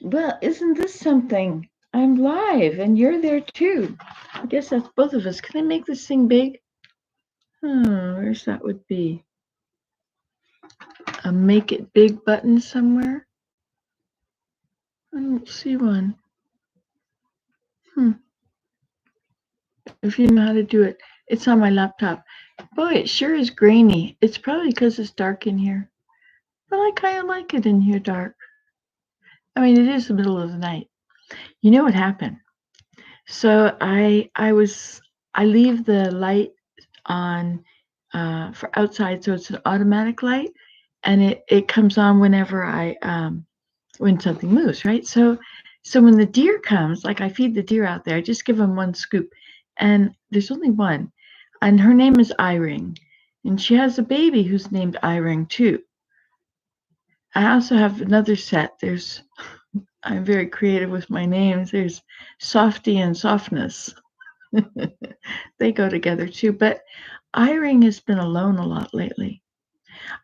Well, isn't this something? I'm live and you're there too. I guess that's both of us. Can I make this thing big? Where's that would be? A make it big button somewhere? I don't see one. If you know how to do it, it's on my laptop. Boy, it sure is grainy. It's probably because it's dark in here. But I kind of like it in here dark. I mean, it is the middle of the night. You know what happened? So I leave the light on for outside, so it's an automatic light, and it comes on whenever when something moves, right? So when the deer comes, like I feed the deer out there, I just give them one scoop, and there's only one, and her name is Iring, and she has a baby who's named Iring too. I also have another set. I'm very creative with my names. There's Softy and Softness. They go together too. But Iring has been alone a lot lately.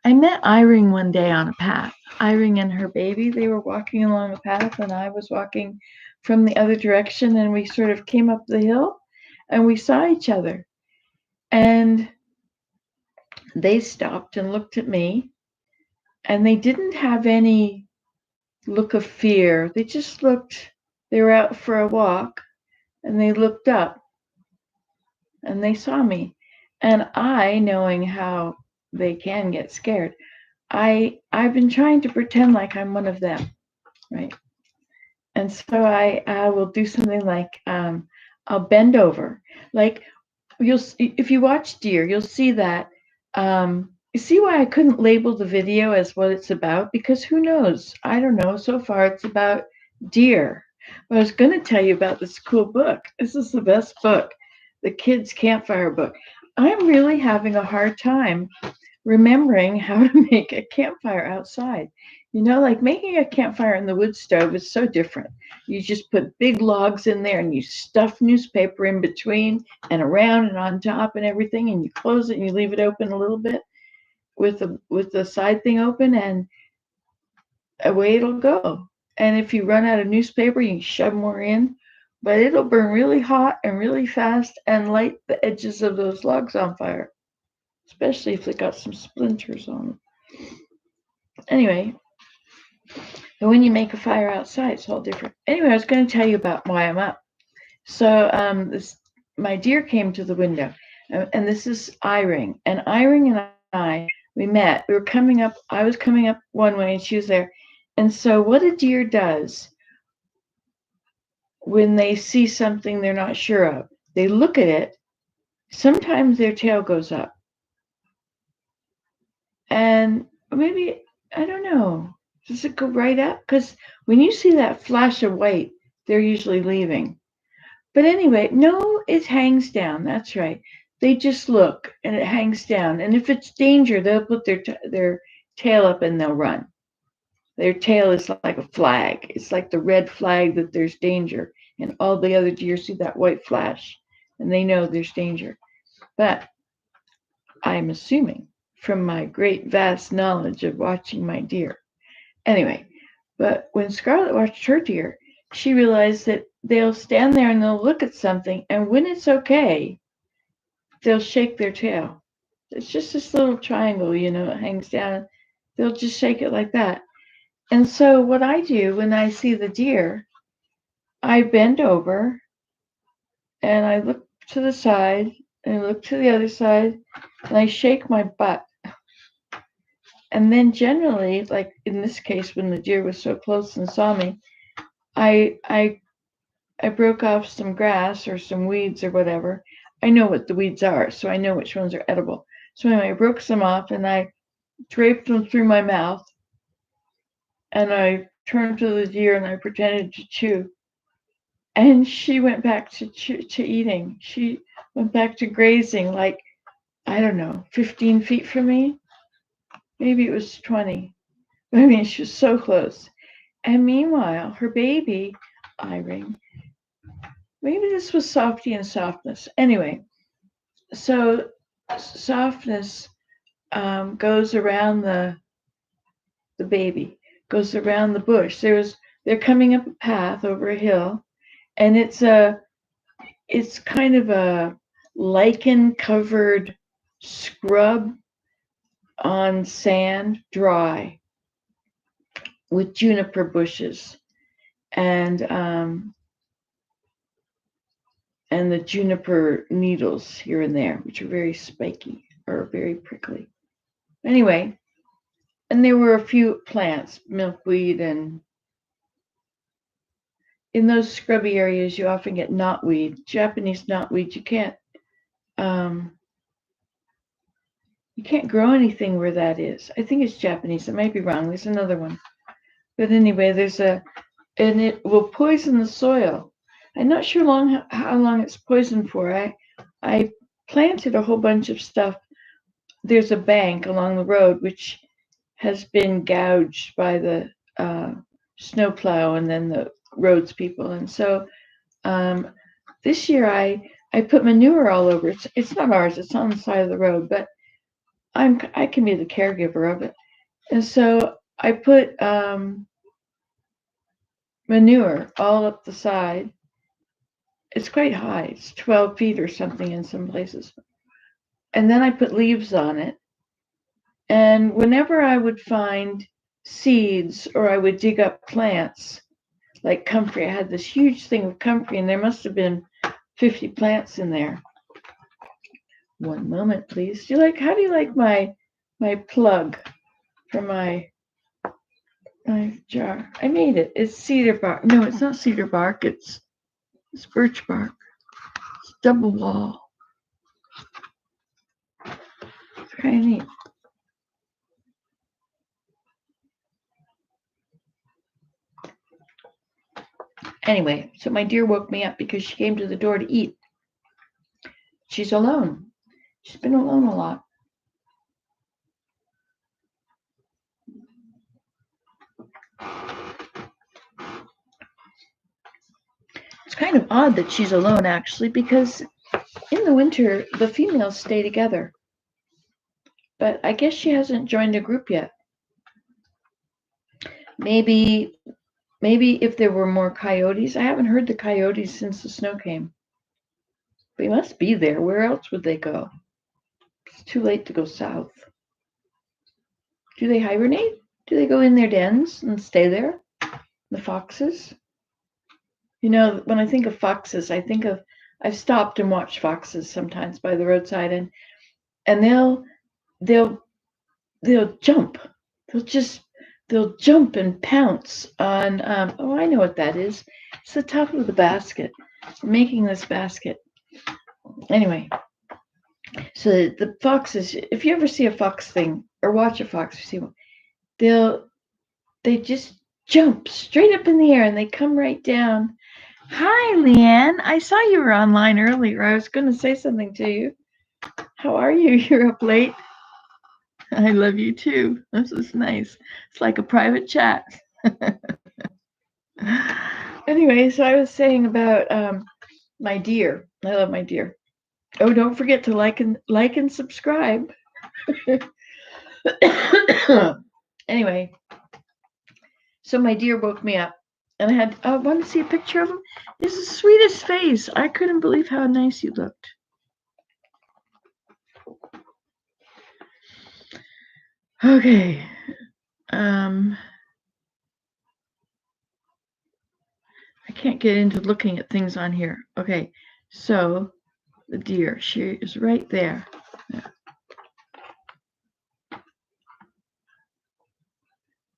I met Iring one day on a path. Iring and her baby, they were walking along a path, and I was walking from the other direction, and we sort of came up the hill and we saw each other. And they stopped and looked at me, and they didn't have any look of fear. They were out for a walk, and they looked up and they saw me. And I, knowing how they can get scared, I've been trying to pretend like I'm one of them, right? And so I will do something like I'll bend over, like if you watch deer, you'll see that. You see why I couldn't label the video as what it's about? Because who knows? I don't know. So far, it's about deer. But I was going to tell you about this cool book. This is the best book, the kids' Campfire book. I'm really having a hard time remembering how to make a campfire outside. You know, like making a campfire in the wood stove is so different. You just put big logs in there and you stuff newspaper in between and around and on top and everything, and you close it and you leave it open a little bit with the side thing open, and away it'll go. And if you run out of newspaper, you can shove more in, but it'll burn really hot and really fast and light the edges of those logs on fire, especially if they got some splinters on them. Anyway, but when you make a fire outside, it's all different. Anyway, I was going to tell you about why I'm up. So my deer came to the window, and this is Iring, and Iring and I, we met. We were coming up. I was coming up one way, and she was there. And so, what a deer does when they see something they're not sure of, they look at it. Sometimes their tail goes up, and maybe I don't know. Does it go right up? Because when you see that flash of white, they're usually leaving. But anyway, no, it hangs down. That's right. They just look and it hangs down. And if it's danger, they'll put their tail up and they'll run. Their tail is like a flag. It's like the red flag that there's danger. And all the other deer see that white flash and they know there's danger. But I'm assuming from my great vast knowledge of watching my deer. Anyway, but when Scarlett watched her deer, she realized that they'll stand there and they'll look at something, and when it's okay, they'll shake their tail. It's just this little triangle, you know, it hangs down. They'll just shake it like that. And so what I do when I see the deer, I bend over and I look to the side and I look to the other side and I shake my butt. And then generally, like in this case, when the deer was so close and saw me, I I I broke off some grass or some weeds or whatever. I know what the weeds are, so I know which ones are edible. So anyway, I broke some off and I draped them through my mouth, and I turned to the deer and I pretended to chew. And she went back to eating. She went back to grazing, like, I don't know, 15 feet from me. Maybe it was 20. I mean, she was so close. And meanwhile, her baby, Irene, maybe this was Softy and Softness. Anyway, so Softness goes around the baby, goes around the bush. they're coming up a path over a hill, and it's kind of a lichen covered scrub on sand, dry, with juniper bushes and the juniper needles here and there, which are very spiky or very prickly. Anyway, and there were a few plants, milkweed, and in those scrubby areas, you often get knotweed, Japanese knotweed. You can't grow anything where that is. I think it's Japanese. I might be wrong. There's another one. But anyway, and it will poison the soil. I'm not sure how long it's poisoned for. I planted a whole bunch of stuff. There's a bank along the road which has been gouged by the snowplow and then the roads people. And so this year I put manure all over. It's not ours. It's on the side of the road, but I can be the caregiver of it. And so I put manure all up the side. It's quite high. It's 12 feet or something in some places. And then I put leaves on it. And whenever I would find seeds or I would dig up plants, like comfrey, I had this huge thing of comfrey, and there must have been 50 plants in there. One moment, please. How do you like my plug for my jar? I made it. It's cedar bark. No, it's not cedar bark. It's birch bark. It's double wall. It's kind of neat. Anyway, so my deer woke me up because she came to the door to eat. She's alone. She's been alone a lot. It's kind of odd that she's alone, actually, because in the winter, the females stay together. But I guess she hasn't joined a group yet. Maybe if there were more coyotes. I haven't heard the coyotes since the snow came. They must be there. Where else would they go? It's too late to go south. Do they hibernate? Do they go in their dens and stay there? The foxes? You know, when I think of foxes, I've stopped and watched foxes sometimes by the roadside, and they'll jump. They'll jump and pounce on, I know what that is. It's the top of the basket. We're making this basket. Anyway, so the foxes, if you ever see a fox thing or watch a fox, you see one, they just jump straight up in the air and they come right down. Hi, Leanne. I saw you were online earlier. I was going to say something to you. How are you? You're up late. I love you too. This is nice. It's like a private chat. Anyway, so I was saying about my deer. I love my deer. Oh, don't forget to like and subscribe. Anyway, so my deer woke me up, and I want to see a picture of him. He's the sweetest face. I couldn't believe how nice he looked. Okay. I can't get into looking at things on here. Okay, so the deer, she is right there. Yeah.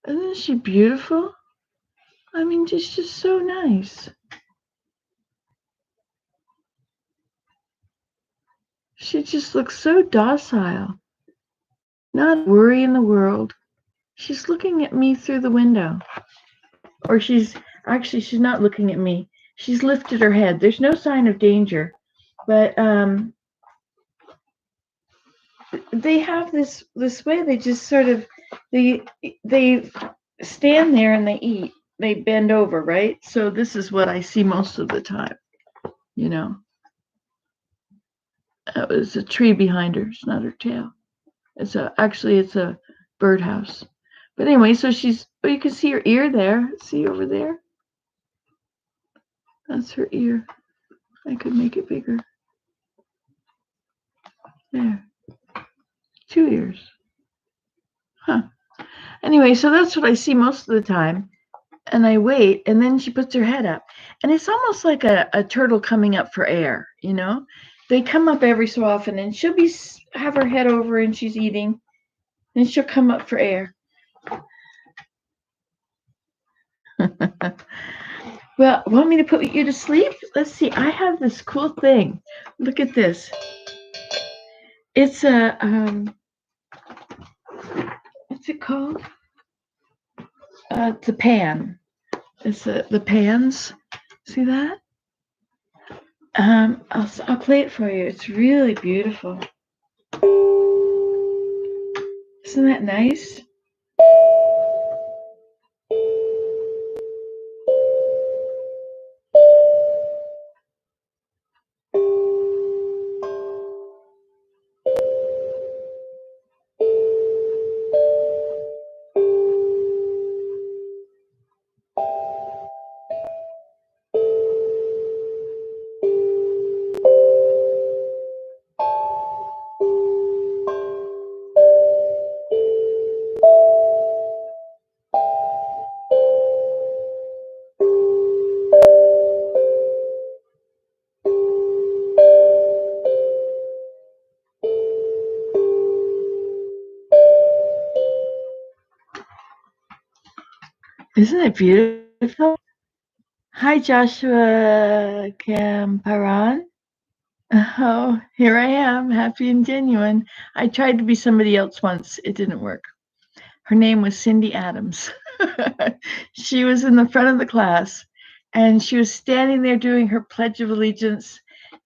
Isn't she beautiful? I mean, she's just so nice. She just looks so docile. Not a worry in the world. She's looking at me through the window. Or she's not looking at me. She's lifted her head. There's no sign of danger. But they have this way. They just sort of, they stand there and they eat. They bend over, right? So this is what I see most of the time, you know. That was a tree behind her. It's not her tail. It's a birdhouse. But anyway, so she's Oh, you can see her ear there. See over there? That's her ear. I could make it bigger. There. 2 ears. Huh. Anyway, so that's what I see most of the time. And I wait, and then she puts her head up. And it's almost like a turtle coming up for air, you know? They come up every so often, and she'll have her head over and she's eating, and she'll come up for air. Well, want me to put you to sleep? Let's see. I have this cool thing. Look at this. It's a what's it called? It's a pan. It's the pans. See that? I'll play it for you. It's really beautiful. Isn't that nice? Isn't it beautiful? Hi, Joshua Camparan. Oh, here I am, happy and genuine. I tried to be somebody else once. It didn't work. Her name was Cindy Adams. She was in the front of the class, and she was standing there doing her Pledge of Allegiance,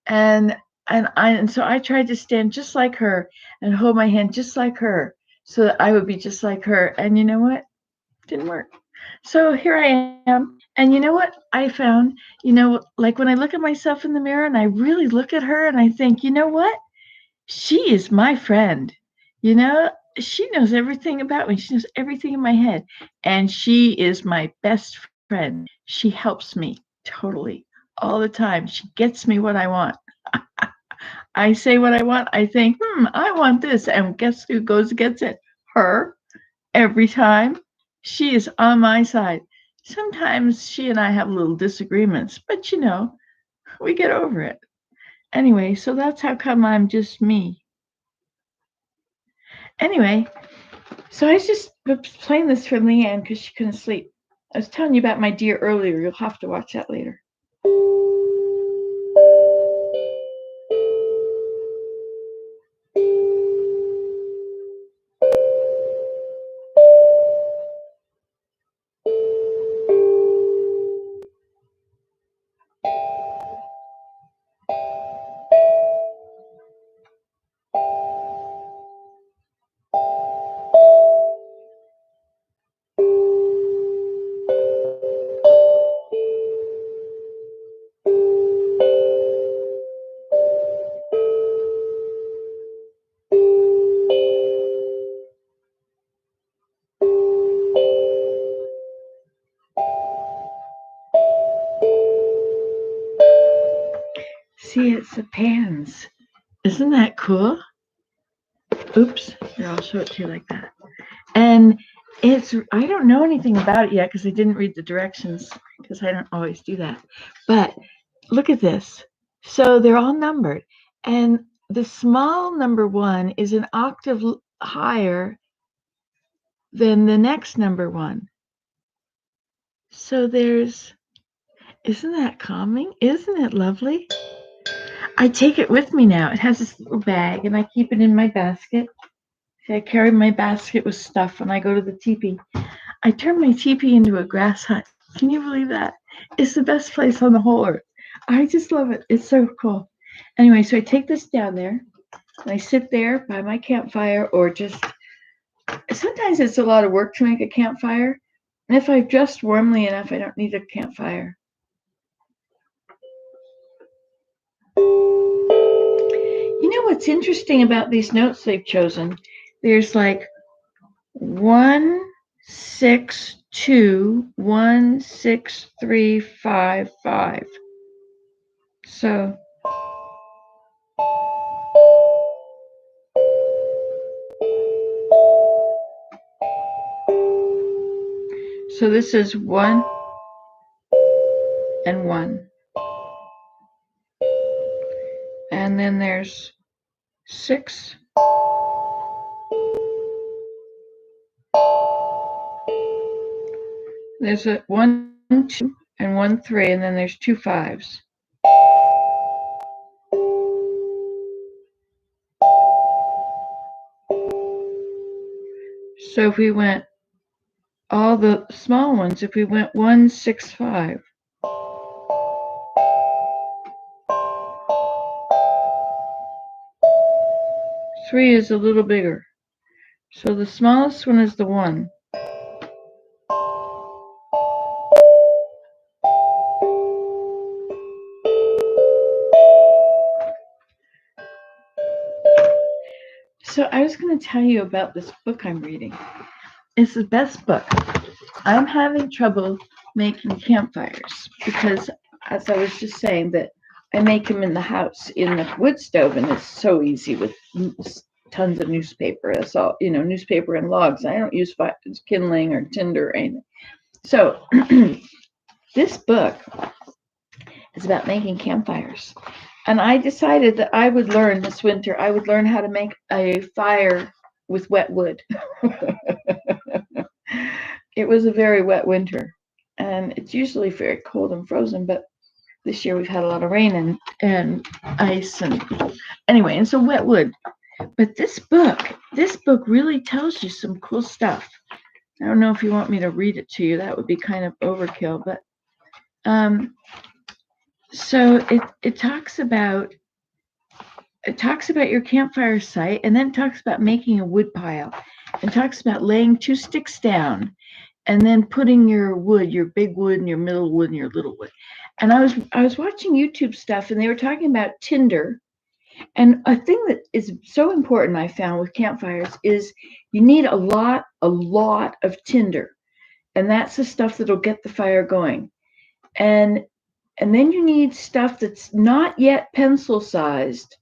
and so I tried to stand just like her and hold my hand just like her, so that I would be just like her. And you know what? Didn't work. So here I am. And you know what I found? Like when I look at myself in the mirror and I really look at her and I think, you know what? She is my friend. You know, she knows everything about me. She knows everything in my head. And she is my best friend. She helps me totally all the time. She gets me what I want. I say what I want. I think, I want this. And guess who goes and gets it? Her. Every time. She is on my side. Sometimes she and I have little disagreements, but we get over it. Anyway, so that's how come I'm just me. Anyway, so I was just playing this for Leanne because she couldn't sleep. I was telling you about my deer earlier. You'll have to watch that later. See, it's the pans. Isn't that cool? Oops. Here, I'll show it to you like that. And I don't know anything about it yet because I didn't read the directions because I don't always do that. But look at this. So they're all numbered. And the small number 1 is an octave higher than the next number 1. So isn't that calming? Isn't it lovely? I take it with me now. It has this little bag and I keep it in my basket. See, I carry my basket with stuff when I go to the teepee. I turned my teepee into a grass hut. Can you believe that? It's the best place on the whole earth. I just love it. It's so cool. Anyway, so I take this down there and I sit there by my campfire, or just sometimes it's a lot of work to make a campfire. And if I've dressed warmly enough, I don't need a campfire. You know what's interesting about these notes they've chosen? There's like 1, 6, 2, 1, 6, 3, 5, 5. So this is 1 and 1. And then there's 6. There's a 1, 2, and 1, 3, and then there's 2 5s. So if we went all the small ones, if we went 1, 6, 5. Three is a little bigger. So the smallest one is the 1. So I was going to tell you about this book I'm reading. It's the best book. I'm having trouble making campfires because, as I was just saying, that I make them in the house in the wood stove, and it's so easy with tons of newspaper. That's all, newspaper and logs. I don't use kindling or tinder or anything. So this book is about making campfires. And I decided that I would learn this winter, I would learn how to make a fire with wet wood. It was a very wet winter, and it's usually very cold and frozen, but this year we've had a lot of rain and ice and anyway, and so wet wood. But this book really tells you some cool stuff. I don't know if you want me to read it to you. That would be kind of overkill, but so it talks about your campfire site, and then talks about making a wood pile, and talks about laying 2 sticks down and then putting your wood, your big wood and your middle wood and your little wood. And I was watching YouTube stuff, and they were talking about tinder. And a thing that is so important, I found, with campfires is you need a lot of tinder. And that's the stuff that'll get the fire going. And then you need stuff that's not yet pencil sized,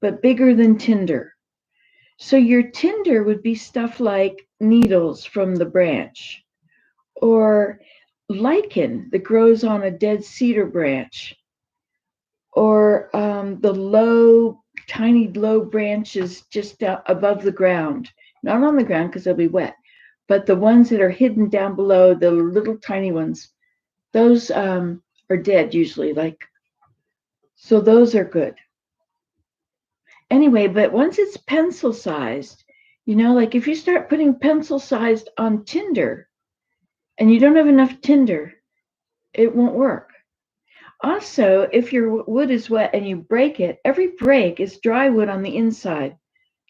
but bigger than tinder. So your tinder would be stuff like needles from the branch, or lichen that grows on a dead cedar branch, or the tiny low branches just above the ground, not on the ground because they'll be wet, but the ones that are hidden down below, the little tiny ones, those are dead usually, so those are good. Anyway, but once it's pencil sized, like if you start putting pencil sized on tinder and you don't have enough tinder, it won't work. Also, if your wood is wet and you break it, every break is dry wood on the inside.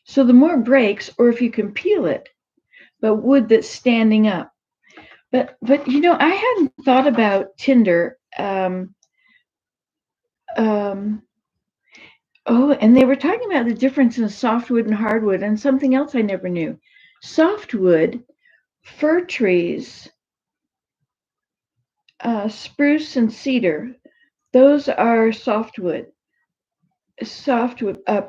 So the more breaks, or if you can peel it, but wood that's standing up. But I hadn't thought about tinder. And they were talking about the difference in softwood and hardwood, and something else I never knew. Softwood, fir trees, spruce and cedar, those are softwood.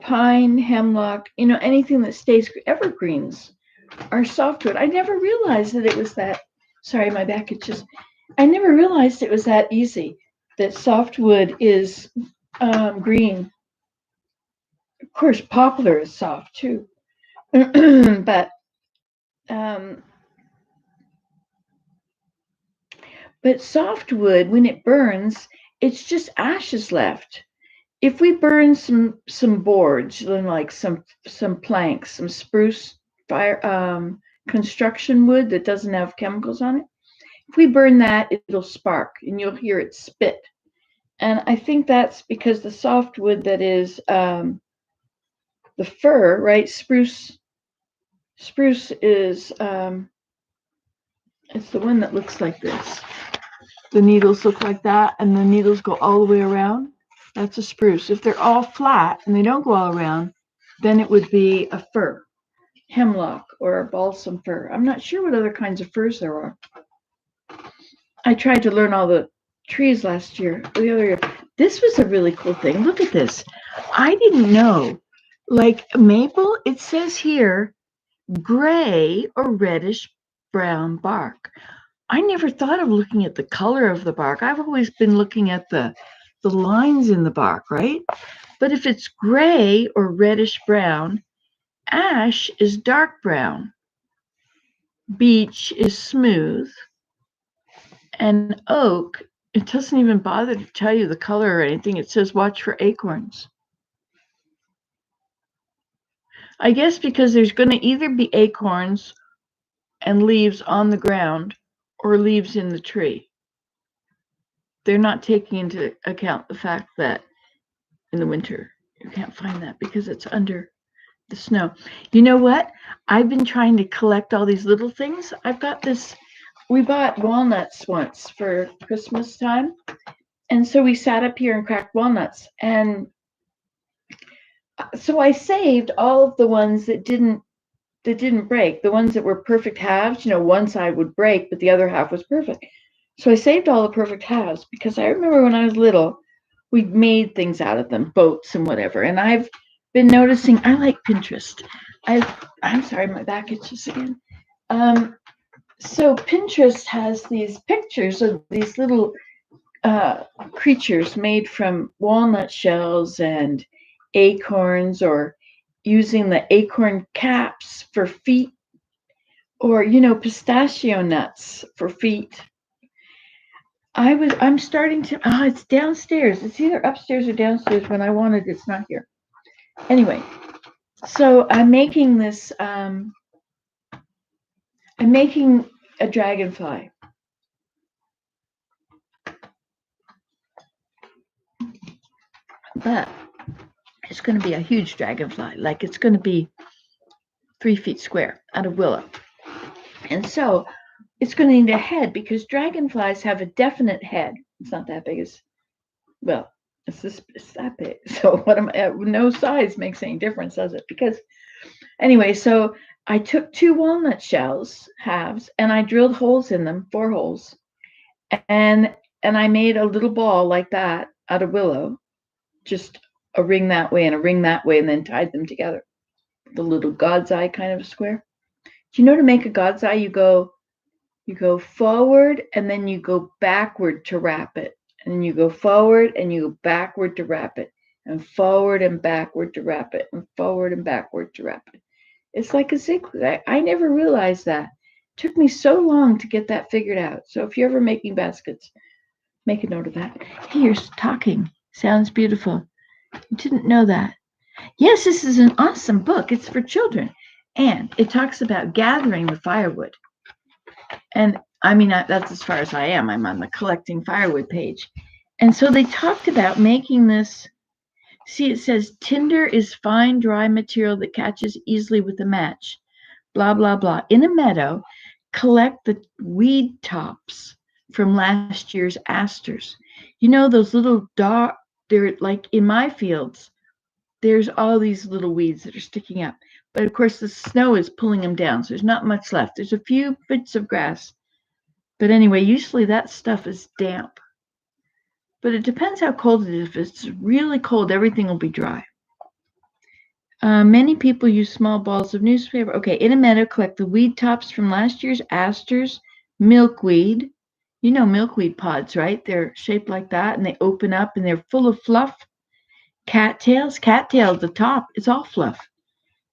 Pine, hemlock, anything that stays, evergreens are softwood. I never realized that it was that. Sorry, my back itches. I never realized it was that easy, that softwood is green. Of course, poplar is soft too. but softwood, when it burns, it's just ashes left. If we burn some boards, then like some planks, some spruce fire construction wood that doesn't have chemicals on it, if we burn that, it'll spark and you'll hear it spit. And I think that's because the softwood that is the fir, right? Spruce is it's the one that looks like this. The needles look like that, and the needles go all the way around. That's a spruce. If they're all flat and they don't go all around, then it would be a fir. hemlock or balsam fir. I'm not sure what other kinds of firs there are. I tried to learn all the trees last year, the other year. This was a really cool thing. Look at this. I didn't know. Like maple, it says here gray or reddish brown bark. I never thought of looking at the color of the bark. I've always been looking at the lines in the bark, right? But if it's gray or reddish brown, ash is dark brown, beech is smooth, and oak, it doesn't even bother to tell you the color or anything. It says watch for acorns. I guess because there's going to either be acorns and leaves on the ground or leaves in the tree. They're not taking into account the fact that in the winter you can't find that because it's under the snow. You know what? I've been trying to collect all these little things. I've got this. We bought walnuts once for Christmas time. And so we sat up here and cracked walnuts. And so I saved all of the ones that didn't break, the ones that were perfect halves. One side would break, but the other half was perfect. So I saved all the perfect halves because I remember when I was little, we made things out of them, boats and whatever. And I've been noticing, I like Pinterest. I'm sorry, my back itches again. So Pinterest has these pictures of these little creatures made from walnut shells and acorns, or using the acorn caps for feet, or pistachio nuts for feet. I'm starting to it's downstairs. It's either upstairs or downstairs. When I want it, it's not here. Anyway, so I'm making this I'm making a dragonfly. But it's going to be a huge dragonfly. Like it's going to be 3 feet square out of willow. And so it's going to need a head because dragonflies have a definite head. It's not that big it's that big. So no size makes any difference, does it? Because anyway, so I took 2 walnut shells, halves, and I drilled holes in them, 4 holes. And I made a little ball like that out of willow, just a ring that way and a ring that way, and then tied them together. The little God's eye kind of a square. Do you know to make a God's eye, you go forward and then you go backward to wrap it. And then you go forward and you go backward to wrap it. And forward and backward to wrap it. And forward and backward to wrap it. It's like a zigzag. I never realized that. It took me so long to get that figured out. So if you're ever making baskets, make a note of that. Hey, you're talking. Sounds beautiful. You didn't know that. Yes, this is an awesome book. It's for children. And it talks about gathering the firewood. And I mean, that's as far as I am. I'm on the collecting firewood page. And so they talked about making this. See, it says tinder is fine, dry material that catches easily with a match. Blah, blah, blah. In a meadow, collect the weed tops from last year's asters. Those little they're like in my fields, there's all these little weeds that are sticking up. But of course, the snow is pulling them down, so there's not much left. There's a few bits of grass. But anyway, usually that stuff is damp. But it depends how cold it is. If it's really cold, everything will be dry. Many people use small balls of newspaper. Okay, in a meadow, collect the weed tops from last year's asters, milkweed. You know milkweed pods, right? They're shaped like that, and they open up, and they're full of fluff. Cattails, the top, it's all fluff.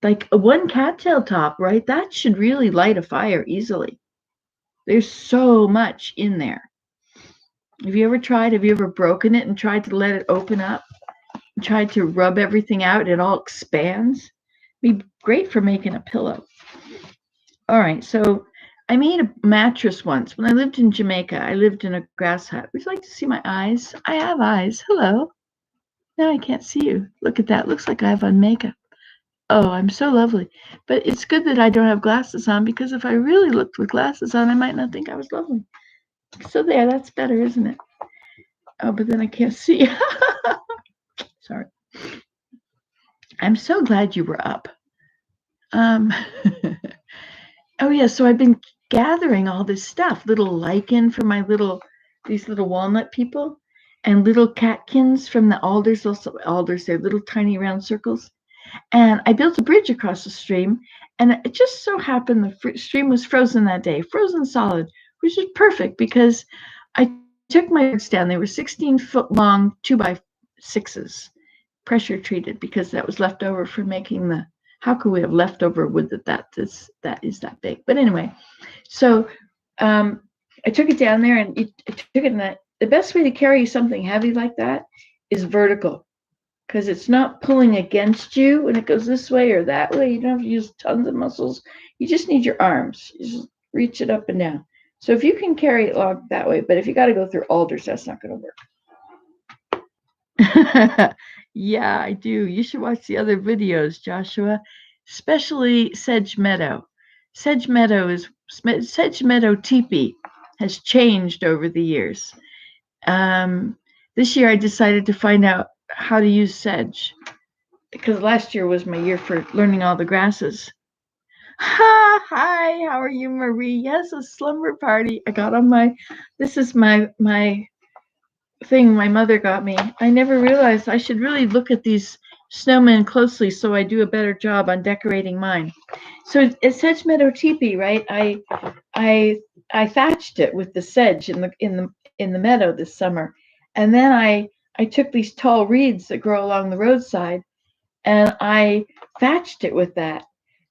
Like one cattail top, right? That should really light a fire easily. There's so much in there. Have you ever broken it and tried to let it open up? And tried to rub everything out and it all expands? It'd be great for making a pillow. All right, so I made a mattress once. When I lived in Jamaica, I lived in a grass hut. Would you like to see my eyes? I have eyes. Hello. Now I can't see you. Look at that. Looks like I have on makeup. Oh, I'm so lovely. But it's good that I don't have glasses on, because if I really looked with glasses on, I might not think I was lovely. So there, that's better, isn't it? Oh, but then I can't see. Sorry. I'm so glad you were up. Um, oh yeah, so I've been gathering all this stuff, little lichen for these little walnut people, and little catkins from the alders. Also, alders, they're little tiny round circles. And I built a bridge across the stream, and it just so happened the stream was frozen that day, frozen solid, which is perfect because I took my boards down. They were 16-foot long, 2x6s, pressure treated, because that was left over for making the. How could we have leftover wood that is that big? But anyway, so I took it down there, and I took it in that. The best way to carry something heavy like that is vertical, because it's not pulling against you when it goes this way or that way. You don't have to use tons of muscles. You just need your arms. You just reach it up and down. So if you can carry it along that way, but if you got to go through alders, that's not going to work. Yeah, I do. You should watch the other videos, Joshua, especially Sedge Meadow. Sedge Meadow teepee has changed over the years. This year I decided to find out how to use sedge, because last year was my year for learning all the grasses. Hi, how are you, Marie? Yes, a slumber party. I got on this is my thing my mother got me. I never realized I should really look at these snowmen closely so I do a better job on decorating mine. So it's sedge meadow teepee, right? I thatched it with the sedge in the meadow this summer, and then I took these tall reeds that grow along the roadside, and I thatched it with that,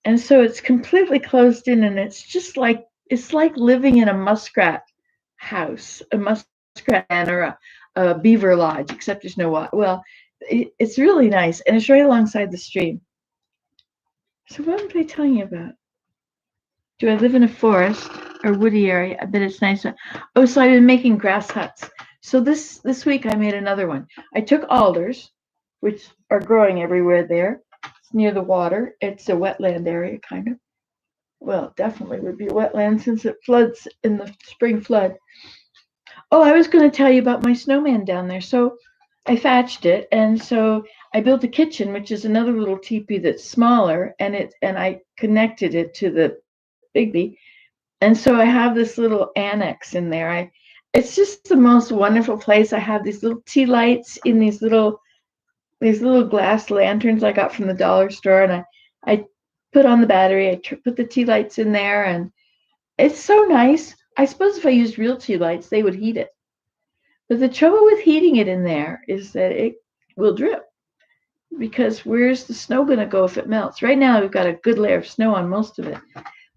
and so it's completely closed in, and it's like living in a muskrat house, a muskrat den, or a beaver lodge, except there's no water. Well, it's really nice, and it's right alongside the stream. So what am I telling you about? Do I live in a forest or woody area? I bet it's nice. Oh, so I've been making grass huts. So this week I made another one. I took alders, which are growing everywhere there. It's near the water. It's a wetland area, kind of. Well, definitely would be a wetland since it floods in the spring flood. Oh, I was going to tell you about my snowman down there. So I thatched it, and so I built a kitchen, which is another little teepee that's smaller, and I connected it to the Bigby. And so I have this little annex in there. It's just the most wonderful place. I have these little tea lights in these little glass lanterns I got from the dollar store, and I put on the battery. I put the tea lights in there, and it's so nice. I suppose if I used real tea lights, they would heat it. But the trouble with heating it in there is that it will drip, because where's the snow going to go if it melts? Right now, we've got a good layer of snow on most of it.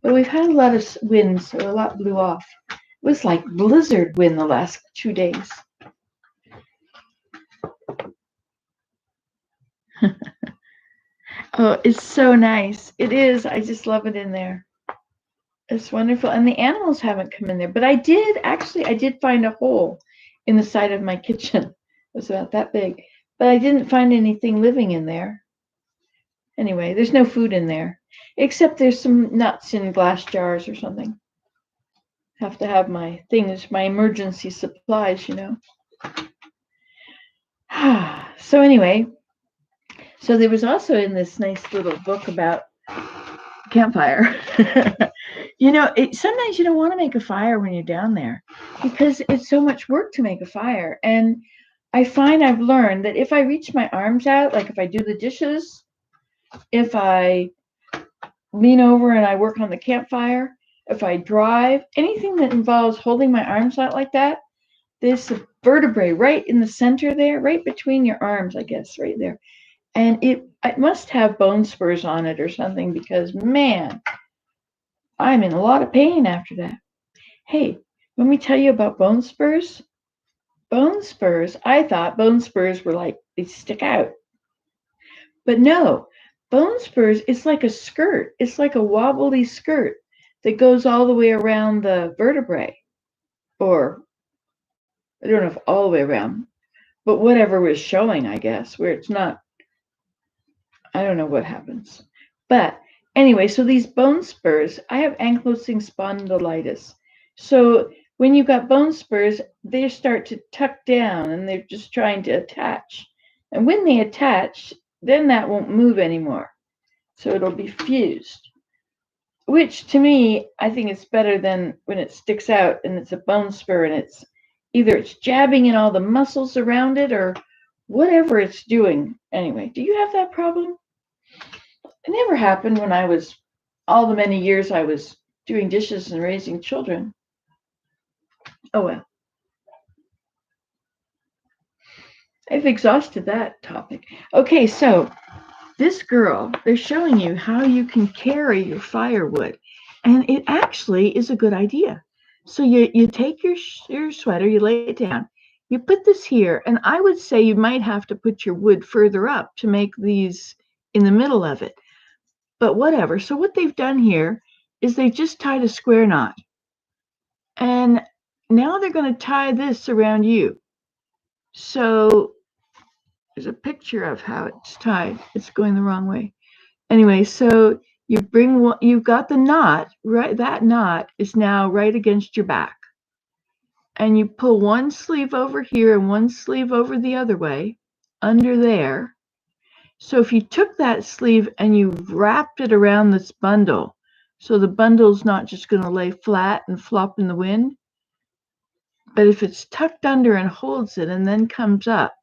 But we've had a lot of wind, so a lot blew off. It was like blizzard wind the last 2 days. Oh, it's so nice. It is. I just love it in there. It's wonderful. And the animals haven't come in there. But I did find a hole in the side of my kitchen. It was about that big. But I didn't find anything living in there. Anyway, there's no food in there, except there's some nuts in glass jars or something. Have to have my things, my emergency supplies, So anyway, so there was also in this nice little book about Campfire. Sometimes you don't want to make a fire when you're down there because it's so much work to make a fire. And I find I've learned that if I reach my arms out, like if I do the dishes, if I lean over and I work on the campfire, if I drive, anything that involves holding my arms out like that, there's a vertebrae right in the center there, right between your arms, I guess, right there. And it must have bone spurs on it or something, because, man, I'm in a lot of pain after that. Hey, let me tell you about bone spurs. Bone spurs, I thought bone spurs were like, they stick out. But no, bone spurs, it's like a skirt. It's like a wobbly skirt that goes all the way around the vertebrae. Or, I don't know if all the way around, but whatever was showing, I guess, where it's not. I don't know what happens. But anyway, so these bone spurs, I have ankylosing spondylitis. So when you've got bone spurs, they start to tuck down and they're just trying to attach. And when they attach, then that won't move anymore. So it'll be fused. Which to me, I think it's better than when it sticks out and it's a bone spur and it's either it's jabbing in all the muscles around it or whatever it's doing. Anyway, do you have that problem? It never happened when I was all the many years I was doing dishes and raising children. Oh well. I've exhausted that topic. Okay, so this girl, they're showing you how you can carry your firewood. And it actually is a good idea. So you take your sweater, you lay it down, you put this here, and I would say you might have to put your wood further up to make these in the middle of it. But whatever. So what they've done here is they just tied a square knot. And now they're going to tie this around you. So there's a picture of how it's tied. It's going the wrong way. Anyway, so you've got the knot, right? That knot is now right against your back. And you pull one sleeve over here and one sleeve over the other way, under there. So if you took that sleeve and you wrapped it around this bundle, so the bundle's not just going to lay flat and flop in the wind, but if it's tucked under and holds it and then comes up,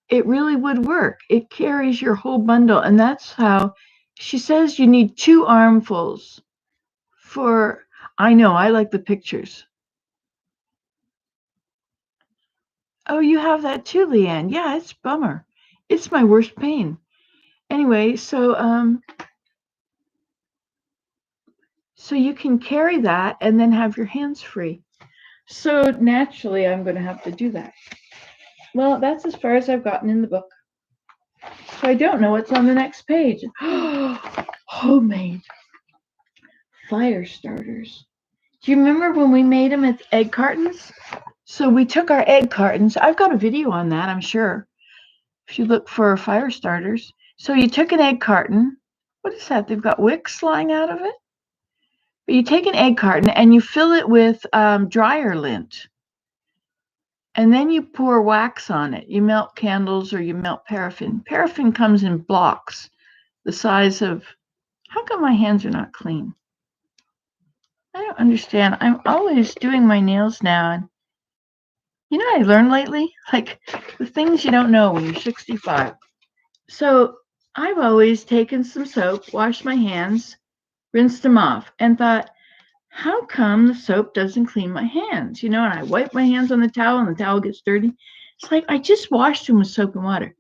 it really would work. It carries your whole bundle. And that's how she says you need 2 armfuls for, I know, I like the pictures. Oh, you have that too, Leanne. Yeah, it's a bummer. It's my worst pain. Anyway, so you can carry that and then have your hands free. So naturally, I'm going to have to do that. Well, that's as far as I've gotten in the book. So I don't know what's on the next page. Homemade fire starters. Do you remember when we made them at egg cartons? So we took our egg cartons. I've got a video on that, I'm sure, if you look for fire starters. So you took an egg carton. What is that? They've got wicks flying out of it. But you take an egg carton and you fill it with dryer lint. And then you pour wax on it. You melt candles or you melt paraffin. Paraffin comes in blocks the size of, how come my hands are not clean? I don't understand. I'm always doing my nails now. And you know what I learned lately? Like the things you don't know when you're 65. So I've always taken some soap, washed my hands, rinsed them off, and thought, how come the soap doesn't clean my hands? And I wipe my hands on the towel and the towel gets dirty. It's like I just washed them with soap and water.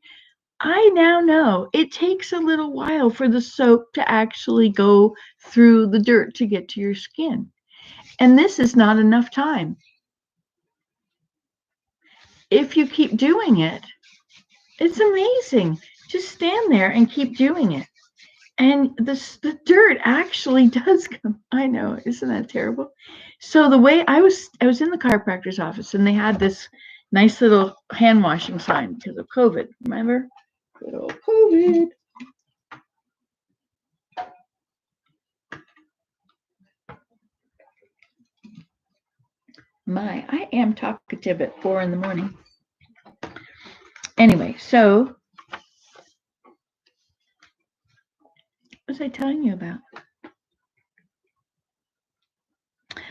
I now know it takes a little while for the soap to actually go through the dirt to get to your skin. And this is not enough time. If you keep doing it, it's amazing. Just stand there and keep doing it. And the dirt actually does come. I know, isn't that terrible? So the way I was in the chiropractor's office and they had this nice little hand washing sign because of COVID. Remember? Good old COVID. I am talkative at 4 a.m. Anyway, so what was I telling you about?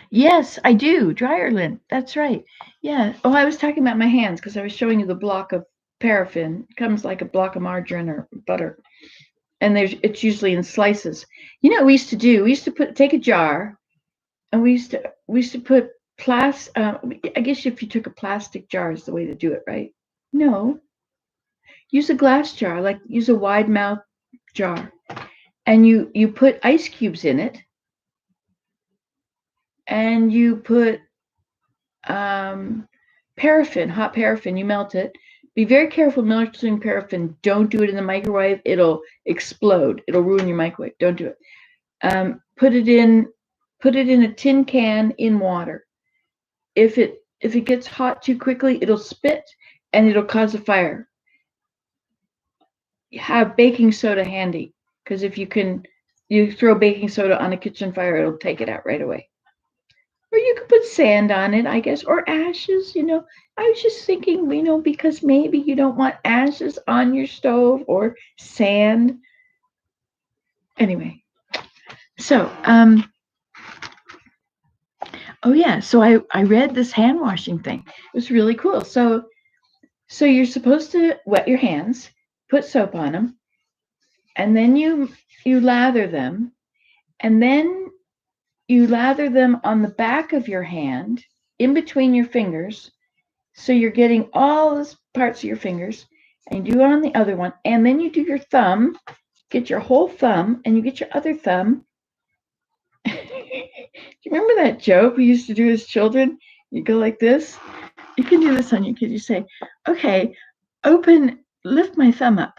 Yes, I do. Dryer lint. That's right. Yeah. Oh, I was talking about my hands because I was showing you the block of paraffin. It comes like a block of margarine or butter. And it's usually in slices. You know what we used to do? We used to take a jar and we used to put I guess if you took a plastic jar is the way to do it, right? No. Use a glass jar, like use a wide mouth jar. And you put ice cubes in it. And you put paraffin, hot paraffin, you melt it. Be very careful melting paraffin. Don't do it in the microwave. It'll explode. It'll ruin your microwave. Don't do it. Put it in a tin can in water. If it gets hot too quickly, it'll spit and it'll cause a fire. Have baking soda handy because if you throw baking soda on a kitchen fire, it'll take it out right away. Or you could put sand on it, I guess, or ashes, I was just thinking, because maybe you don't want ashes on your stove or sand. Anyway, so oh yeah, so I read this hand washing thing. It was really cool. So you're supposed to wet your hands, put soap on them, and then you lather them, and then you lather them on the back of your hand, in between your fingers. So you're getting all the parts of your fingers, and you do it on the other one, and then you do your thumb, get your whole thumb, and you get your other thumb. Do you remember that joke we used to do as children? You go like this. You can do this on your kids. You say, okay, lift my thumb up.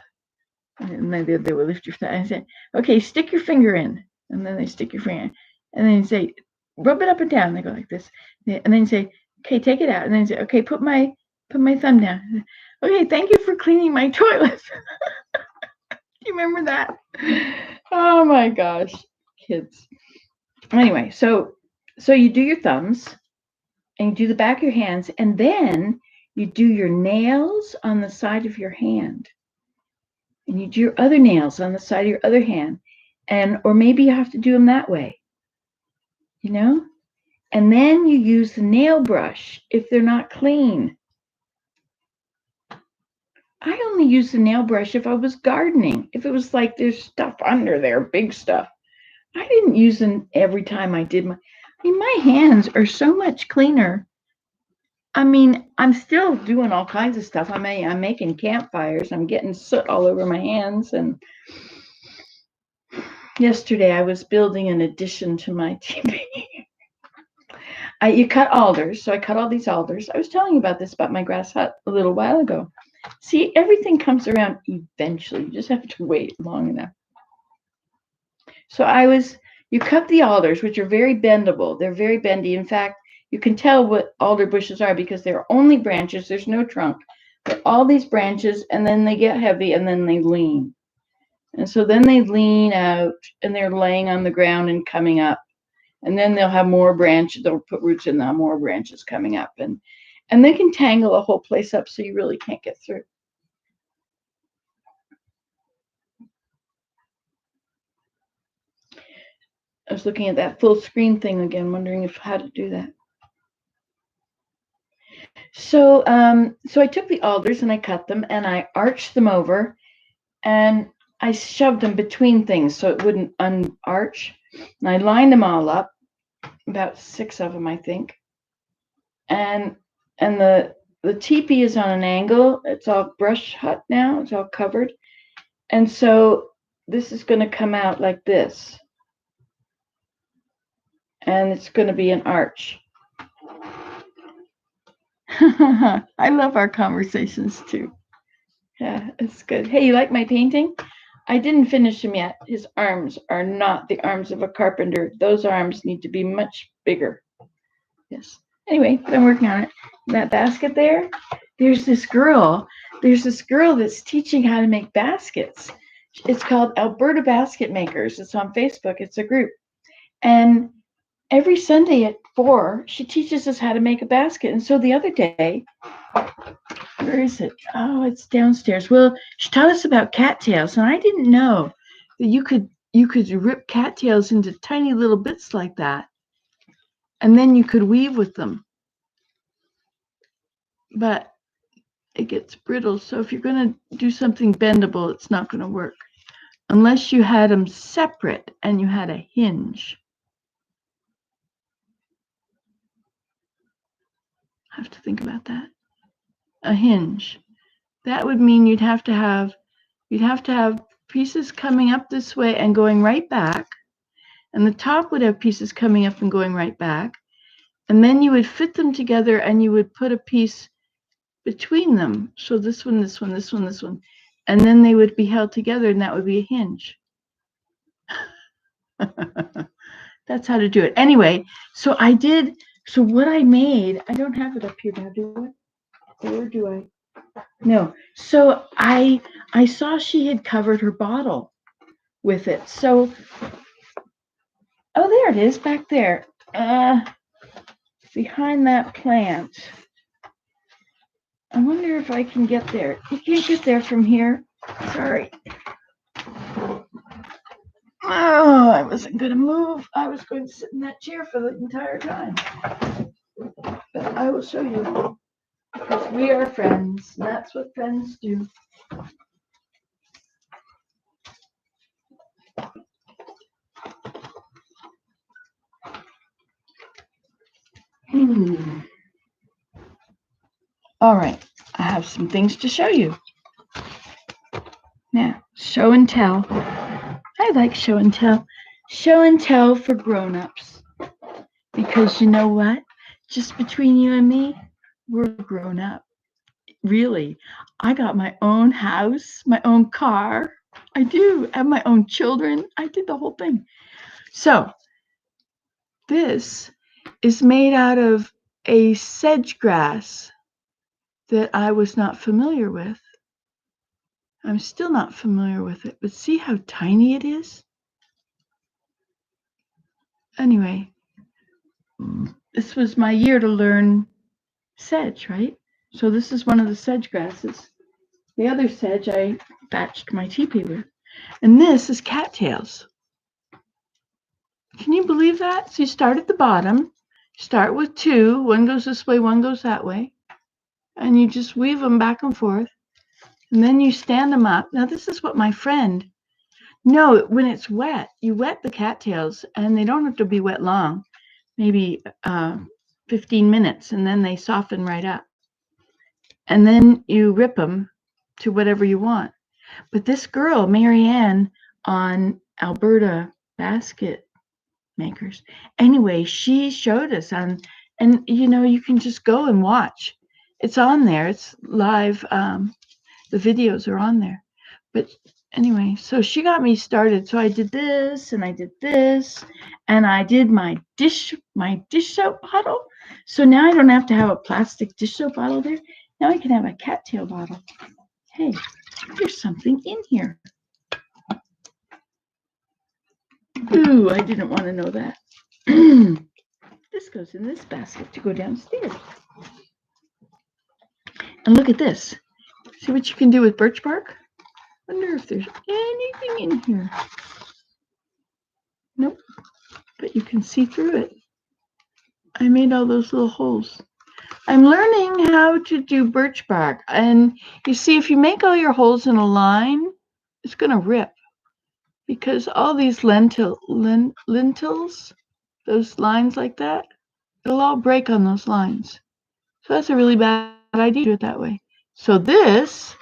And then they would lift your thumb and say, okay, stick your finger in. And then they stick your finger in. And then you say, rub it up and down. They go like this. And then you say, okay, take it out. And then you say, okay, put my thumb down. Okay, thank you for cleaning my toilet. Do you remember that? Oh my gosh, kids. Anyway, so you do your thumbs and you do the back of your hands, and then you do your nails on the side of your hand. And you do your other nails on the side of your other hand. Or maybe you have to do them that way, you know? And then you use the nail brush if they're not clean. I only use the nail brush if I was gardening. If it was like there's stuff under there, big stuff. I didn't use them every time I did my hands are so much cleaner. I mean, I'm still doing all kinds of stuff. I'm making campfires. I'm getting soot all over my hands. And yesterday I was building an addition to my TV. You cut alders. So I cut all these alders. I was telling you about my grass hut a little while ago. See, everything comes around eventually. You just have to wait long enough. So you cut the alders, which are very bendable. They're very bendy. In fact, you can tell what alder bushes are because they're only branches. There's no trunk. But all these branches, and then they get heavy, and then they lean. And so then they lean out, and they're laying on the ground and coming up. And then they'll have more branches. They'll put roots in them, more branches coming up. And they can tangle a whole place up so you really can't get through. I was looking at that full screen thing again, wondering how to do that. So I took the alders and I cut them and I arched them over and I shoved them between things so it wouldn't unarch. And I lined them all up, about 6 of them, I think. And the teepee is on an angle. It's all brush hut now. It's all covered. And so this is going to come out like this. And it's going to be an arch. I love our conversations too. Yeah, it's good. Hey, you like my painting? I didn't finish him yet. His arms are not the arms of a carpenter. Those arms need to be much bigger. Yes. Anyway, but I'm working on it. In that basket there's this girl. There's this girl that's teaching how to make baskets. It's called Alberta Basket Makers. It's on Facebook. It's a group. And every Sunday at 4, she teaches us how to make a basket. And so the other day, where is it? Oh, it's downstairs. Well, she taught us about cattails, and I didn't know that you could rip cattails into tiny little bits like that, and then you could weave with them. But it gets brittle, so if you're going to do something bendable, it's not going to work unless you had them separate and you had a hinge. I have to think about that. A hinge. That would mean you'd have to have pieces coming up this way and going right back, and the top would have pieces coming up and going right back, and then you would fit them together and you would put a piece between them. So this one, this one, this one, this one, and then they would be held together, and that would be a hinge. That's how to do it. Anyway, so what I made, I don't have it up here now, do I? Or do I? No. So I saw she had covered her bottle with it. So, oh, there it is back there. Behind that plant. I wonder if I can get there. You can't get there from here. Sorry. Oh, I wasn't going to move. I was going to sit in that chair for the entire time. But I will show you. Because we are friends. And that's what friends do. All right. I have some things to show you. Now, show and tell. I like show and tell. Show and tell for grown-ups. Because you know what? Just between you and me, we're grown up. Really. I got my own house, my own car. I do. I have my own children. I did the whole thing. So, this is made out of a sedge grass that I was not familiar with. I'm still not familiar with it, but see how tiny it is? Anyway, this was my year to learn sedge, right? So this is one of the sedge grasses. The other sedge I thatched my teepee with. And this is cattails. Can you believe that? So you start at the bottom, start with two, one goes this way, one goes that way, and you just weave them back and forth, and then you stand them up. Now this is what my friend, no, when it's wet, you wet the cattails, and they don't have to be wet long, maybe 15 minutes, and then they soften right up. And then you rip them to whatever you want. But this girl, Marianne, on Alberta Basket Makers, anyway, she showed us on, and you know, you can just go and watch. It's on there. It's live. The videos are on there. But anyway, so she got me started. So I did this, and I did this, and I did my dish soap bottle. So now I don't have to have a plastic dish soap bottle there. Now I can have a cattail bottle. Hey, there's something in here. Ooh, I didn't want to know that. This goes in this basket to go downstairs. And look at this. See what you can do with birch bark? Wonder if there's anything in here. Nope, but you can see through it. I made all those little holes. I'm learning how to do birch bark. And you see, if you make all your holes in a line, it's going to rip. Because all these lentils, those lines like that, it'll all break on those lines. So that's a really bad idea to do it that way. So this,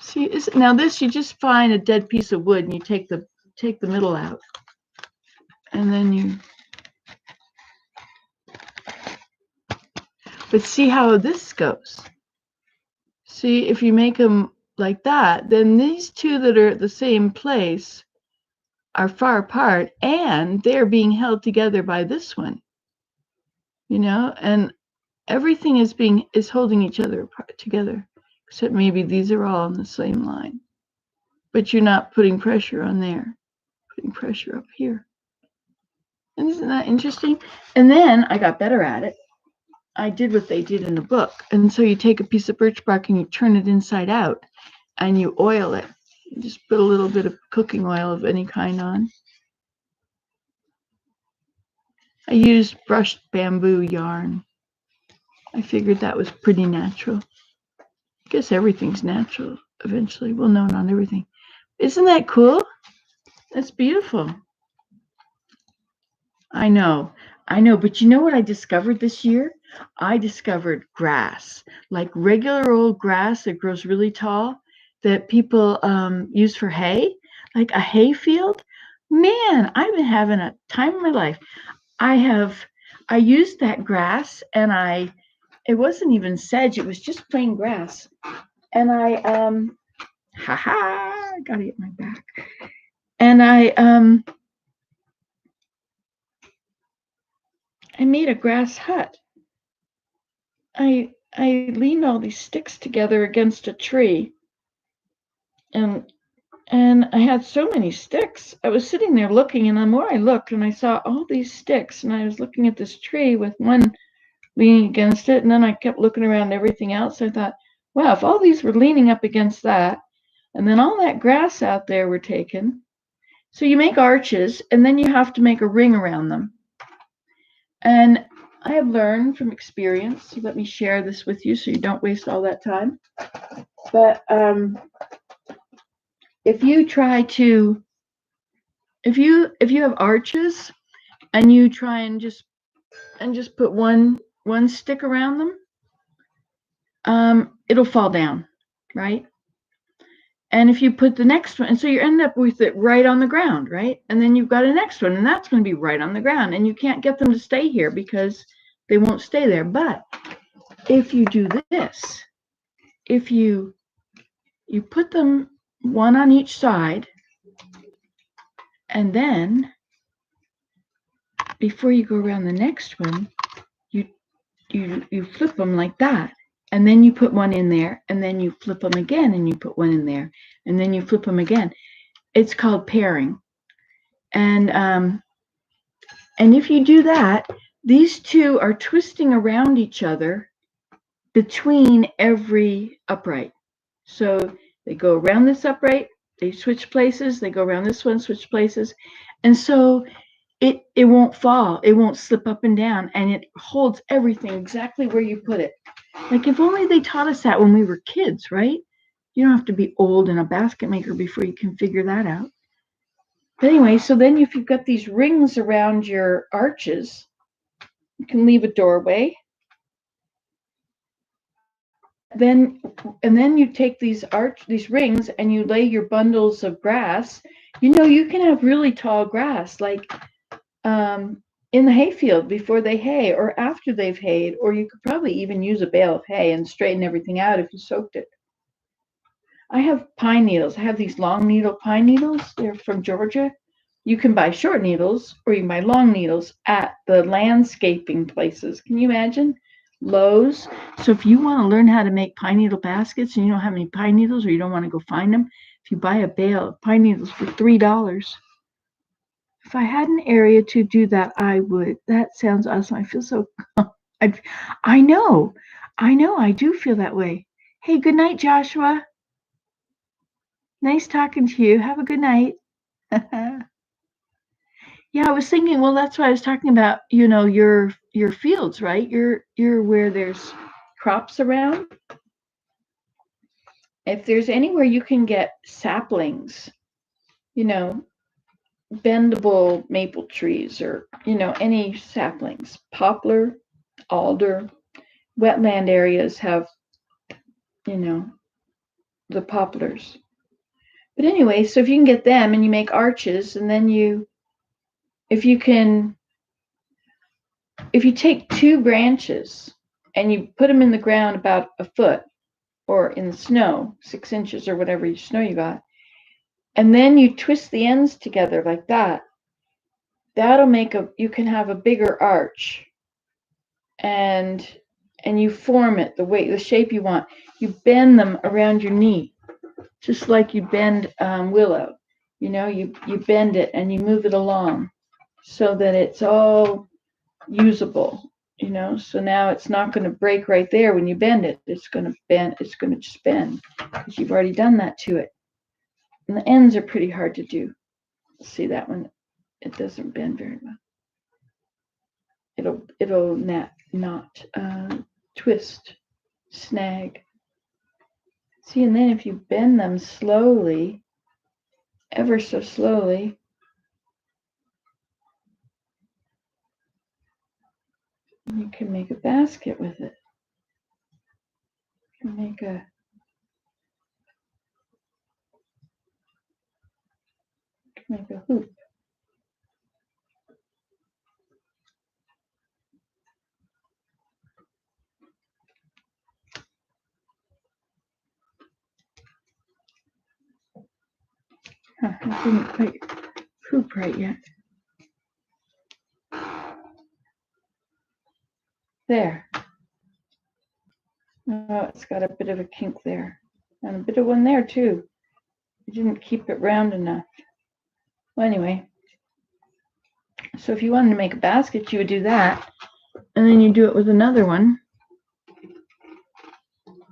see, now this, you just find a dead piece of wood and you take the middle out. And then you, but see how this goes. See, if you make them like that, then these two that are at the same place are far apart, and they're being held together by this one, you know, and everything is holding each other apart together, except maybe these are all on the same line, but you're not putting pressure on there, putting pressure up here. And isn't that interesting? And then I got better at it. I did what they did in the book. And so you take a piece of birch bark and you turn it inside out and you oil it. You just put a little bit of cooking oil of any kind on. I used brushed bamboo yarn. I figured that was pretty natural. I guess everything's natural eventually. Well, no, not everything. Isn't that cool? That's beautiful. I know. But you know what I discovered this year? I discovered grass, like regular old grass that grows really tall that people use for hay, like a hay field. Man, I've been having a time of my life. I used that grass, and it wasn't even sedge, it was just plain grass. And I gotta get my back. And I made a grass hut. I leaned all these sticks together against a tree, and I had so many sticks. I was sitting there looking, and the more I looked, and I saw all these sticks, and I was looking at this tree with one leaning against it, and then I kept looking around everything else. I thought, wow, if all these were leaning up against that, and then all that grass out there were taken, So you make arches, and then you have to make a ring around them. And I have learned from experience, so let me share this with you so you don't waste all that time. But if you try to, if you have arches and you try and just put one stick around them, it'll fall down, right? And if you put the next one, and so you end up with it right on the ground, right? And then you've got a next one, and that's going to be right on the ground, and you can't get them to stay here because they won't stay there. But if you do this, if you put them one on each side, and then before you go around the next one, you flip them like that, and then you put one in there, and then you flip them again, and you put one in there, and then you flip them again. It's called pairing. And if you do that, these two are twisting around each other between every upright. So they go around this upright, they switch places, they go around this one, switch places. And so it won't fall, it won't slip up and down, and it holds everything exactly where you put it. Like if only they taught us that when we were kids, right? You don't have to be old and a basket maker before you can figure that out. But anyway, so then if you've got these rings around your arches, you can leave a doorway. And then you take these rings and you lay your bundles of grass. You can have really tall grass, like in the hayfield before they hay or after they've hayed, or you could probably even use a bale of hay and straighten everything out if you soaked it. I have pine needles. I have these long needle pine needles. They're from Georgia. You can buy short needles or you can buy long needles at the landscaping places. Can you imagine? Lowe's. So if you want to learn how to make pine needle baskets and you don't have any pine needles or you don't want to go find them, if you buy a bale of pine needles for $3, if I had an area to do that, I would. That sounds awesome. I feel so. I know. I do feel that way. Hey, good night, Joshua. Nice talking to you. Have a good night. Yeah, I was thinking, well, that's what I was talking about, your fields, right? You're where there's crops around. If there's anywhere you can get saplings, bendable maple trees or, any saplings, poplar, alder, wetland areas have, the poplars. But anyway, so if you can get them and you make arches, and then if you take two branches and you put them in the ground about a foot or in the snow, 6 inches or whatever snow you got, and then you twist the ends together like that, that'll you can have a bigger arch, and you form it the shape you want. You bend them around your knee, just like you bend willow. You bend it and you move it along so that it's all usable. So now it's not going to break right there when you bend it. It's going to bend. It's going to just bend because you've already done that to it. And the ends are pretty hard to do. See that one? It doesn't bend very well. It'll not twist, snag. See, and then if you bend them slowly, ever so slowly, you can make a basket with it. You can make a hoop. I didn't quite hoop right yet. There. Oh, it's got a bit of a kink there. And a bit of one there too. You didn't keep it round enough. Well, anyway. So if you wanted to make a basket, you would do that. And then you do it with another one.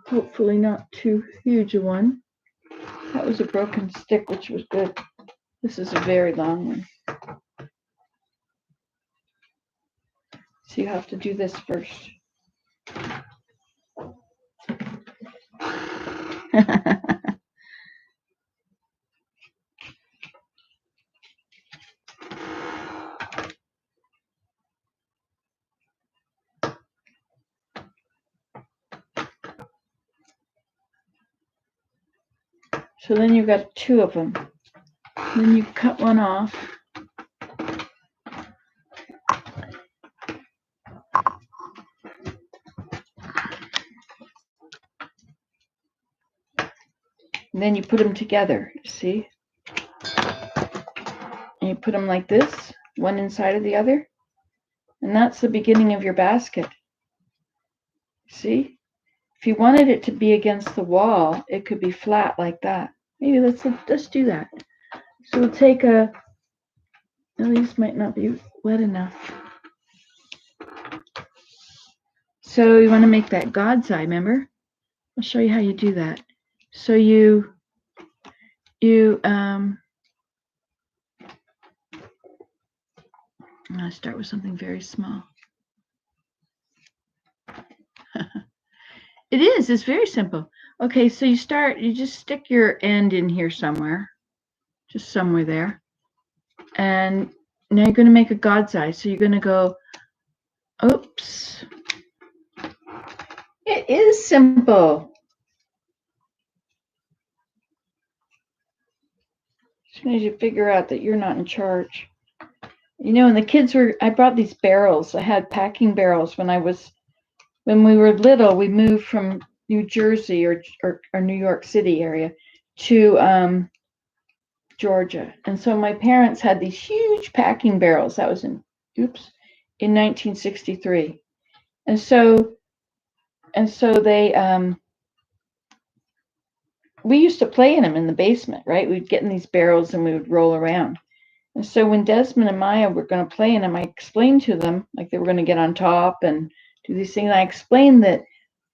Hopefully not too huge a one. That was a broken stick, which was good. This is a very long one. So you have to do this first. So then you've got 2 of them. Then you cut one off. And then you put them together, see? And you put them like this, one inside of the other. And that's the beginning of your basket. See? If you wanted it to be against the wall, it could be flat like that. Maybe let's do that. So we'll take a, these might not be wet enough. So you want to make that God's eye, remember? I'll show you how you do that. So I'm going to start with something very small. It's very simple. Okay, so you just stick your end in here somewhere, just somewhere there. And now you're going to make a God's eye. So you're going to go, oops. It is simple. Just need to figure out that you're not in charge. You know, when the kids I brought these barrels. I had packing barrels when we were little. We moved from New Jersey or New York City area to Georgia. And so my parents had these huge packing barrels. That was in 1963. And so they we used to play in them in the basement, right? We'd get in these barrels and we would roll around. And so when Desmond and Maya were going to play in them, I explained to them, like they were going to get on top and do these things. I explained that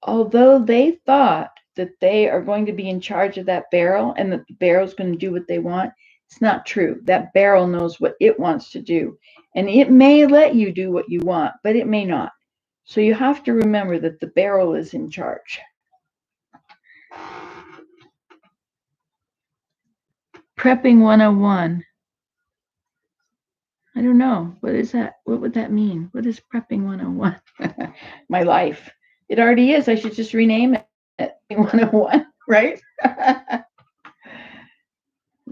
although they thought that they are going to be in charge of that barrel and that the barrel is going to do what they want, it's not true. That barrel knows what it wants to do. And it may let you do what you want, but it may not. So you have to remember that the barrel is in charge. Prepping 101. I don't know. What is that? What would that mean? What is prepping 101? My life. It already is. I should just rename it 101, right?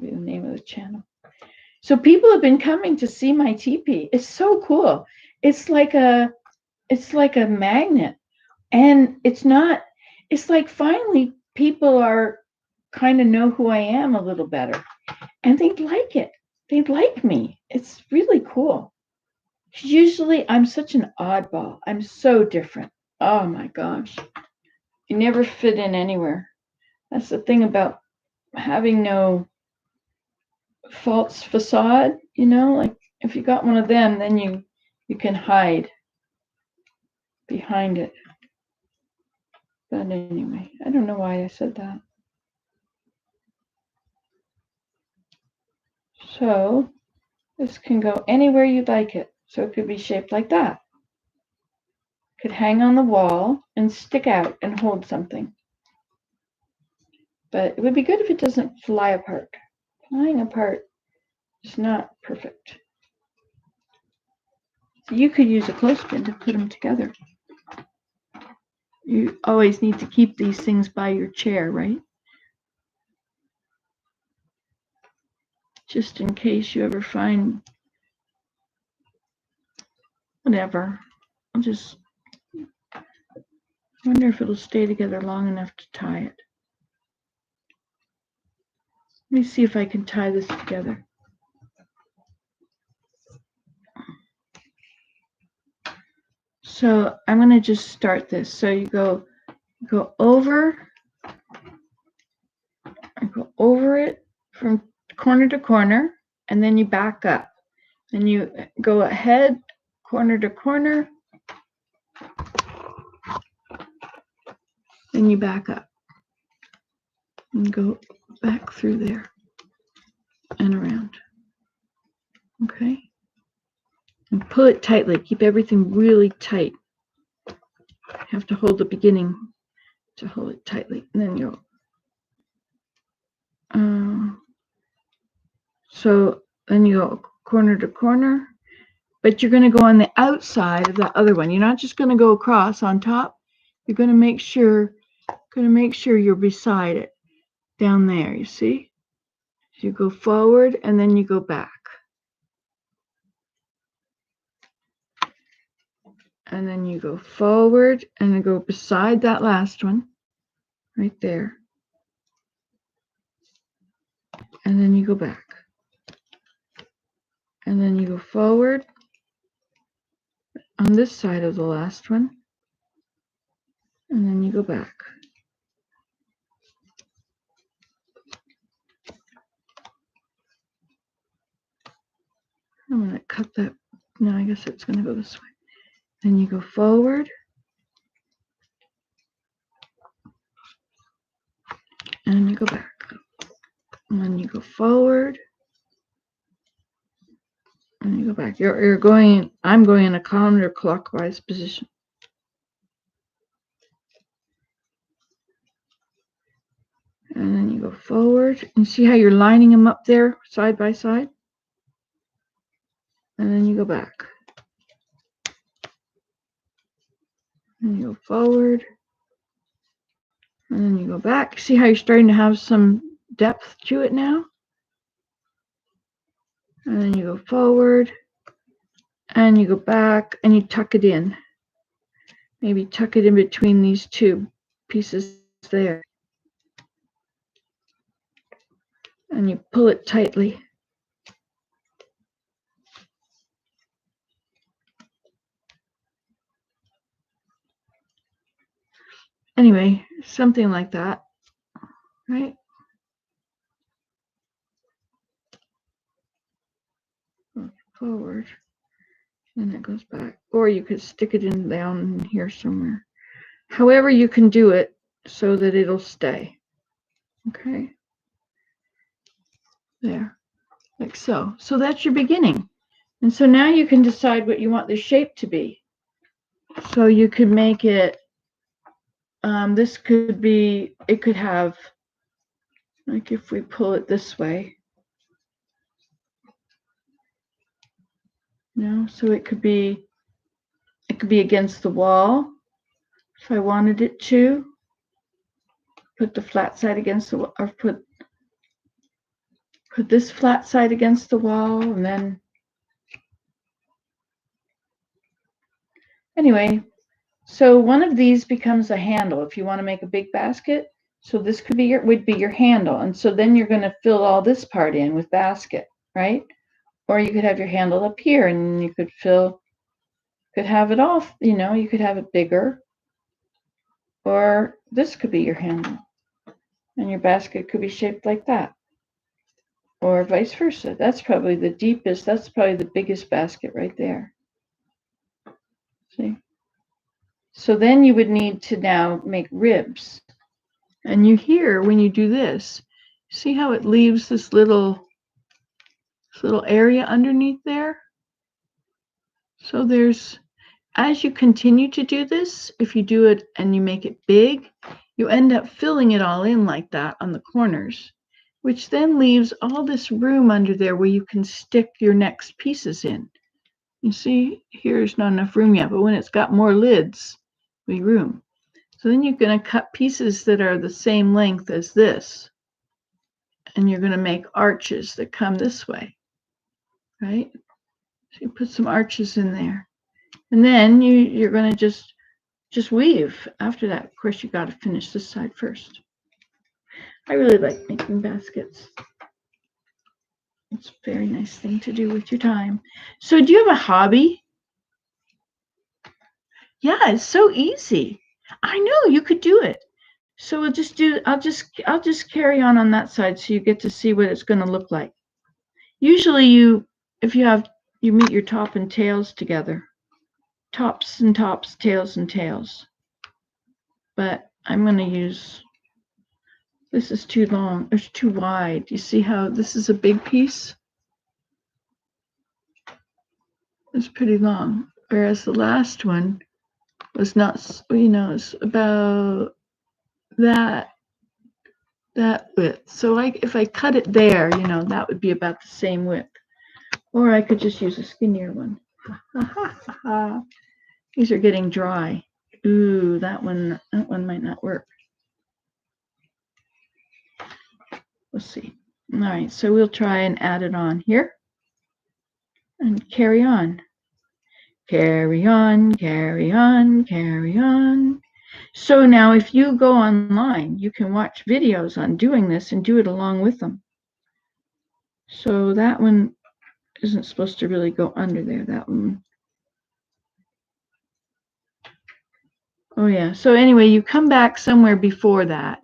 Be the name of the channel. So people have been coming to see my teepee. It's so cool. It's like a magnet. And it's like finally people are kind of know who I am a little better. And they'd like it. They'd like me. It's really cool. Usually I'm such an oddball. I'm so different. Oh my gosh. You never fit in anywhere. That's the thing about having no false facade, you know, like if you got one of them, then you can hide behind it. But anyway, I don't know why I said that. So this can go anywhere you'd like it. So it could be shaped like that. Could hang on the wall and stick out and hold something. But it would be good if it doesn't fly apart. Flying apart is not perfect. So you could use a clothespin to put them together. You always need to keep these things by your chair, right? Just in case you ever find whatever. I'll just wonder if it'll stay together long enough to tie it. Let me see if I can tie this together. So I'm going to just start this. So you go over it from corner to corner, and then you back up. Then you go ahead, corner to corner, then you back up and go back through there and around. Okay? And pull it tightly. Keep everything really tight. You have to hold the beginning to hold it tightly. And then you'll so then you go corner to corner, but you're going to go on the outside of that other one. You're not just going to go across on top. You're going to make sure you're beside it down there. You see? So you go forward and then you go back. And then you go forward and then go beside that last one right there. And then you go back. And then you go forward on this side of the last one. And then you go back. I'm going to cut that. No, I guess it's going to go this way. Then you go forward. And you go back. And then you go forward. And you go back. I'm going in a counterclockwise position. And then you go forward. And see how you're lining them up there side by side? And then you go back. And you go forward. And then you go back. See how you're starting to have some depth to it now? And then you go forward. And you go back and you tuck it in. Maybe tuck it in between these two pieces there. And you pull it tightly. Anyway, something like that, right? Forward, and it goes back. Or you could stick it in down here somewhere. However you can do it so that it'll stay. Okay? There, like so. So that's your beginning. And so now you can decide what you want the shape to be. So you could make it, this could be, it could have, like if we pull it this way, so it could be against the wall if I wanted it to. Put the flat side against the wall, or put this flat side against the wall, and then anyway, so one of these becomes a handle if you want to make a big basket. So this would be your handle, and so then you're going to fill all this part in with basket, right? Or you could have your handle up here, and you could have it all. You could have it bigger, or this could be your handle, and your basket could be shaped like that, or vice versa. That's probably the deepest. That's probably the biggest basket right there. See? So then you would need to now make ribs. And you hear when you do this, see how it leaves this little area underneath there? So as you continue to do this, if you do it and you make it big, you end up filling it all in like that on the corners, which then leaves all this room under there where you can stick your next pieces in. You see, here's not enough room yet, but when it's got more lids, we room. So then you're going to cut pieces that are the same length as this, and you're going to make arches that come this way, right? So you put some arches in there, and then you're going to just weave after that. Of course, you got to finish this side first. I really like making baskets. It's a very nice thing to do with your time. So do you have a hobby? Yeah, it's so easy. I know you could do it. So I'll just carry on that side so you get to see what it's going to look like. Usually you meet your top and tails together. Tops and tops, tails and tails. But I'm going to use This is too long. It's too wide. You see how this is a big piece? It's pretty long. Whereas the last one was not, you know, it's about that width. So if I cut it there, you know, that would be about the same width. Or I could just use a skinnier one. These are getting dry. Ooh, that one might not work. Let's see. All right, so we'll try and add it on here. And carry on. Carry on, carry on, carry on. So now if you go online, you can watch videos on doing this and do it along with them. So that one isn't supposed to really go under there, that one. Oh yeah, so anyway, you come back somewhere before that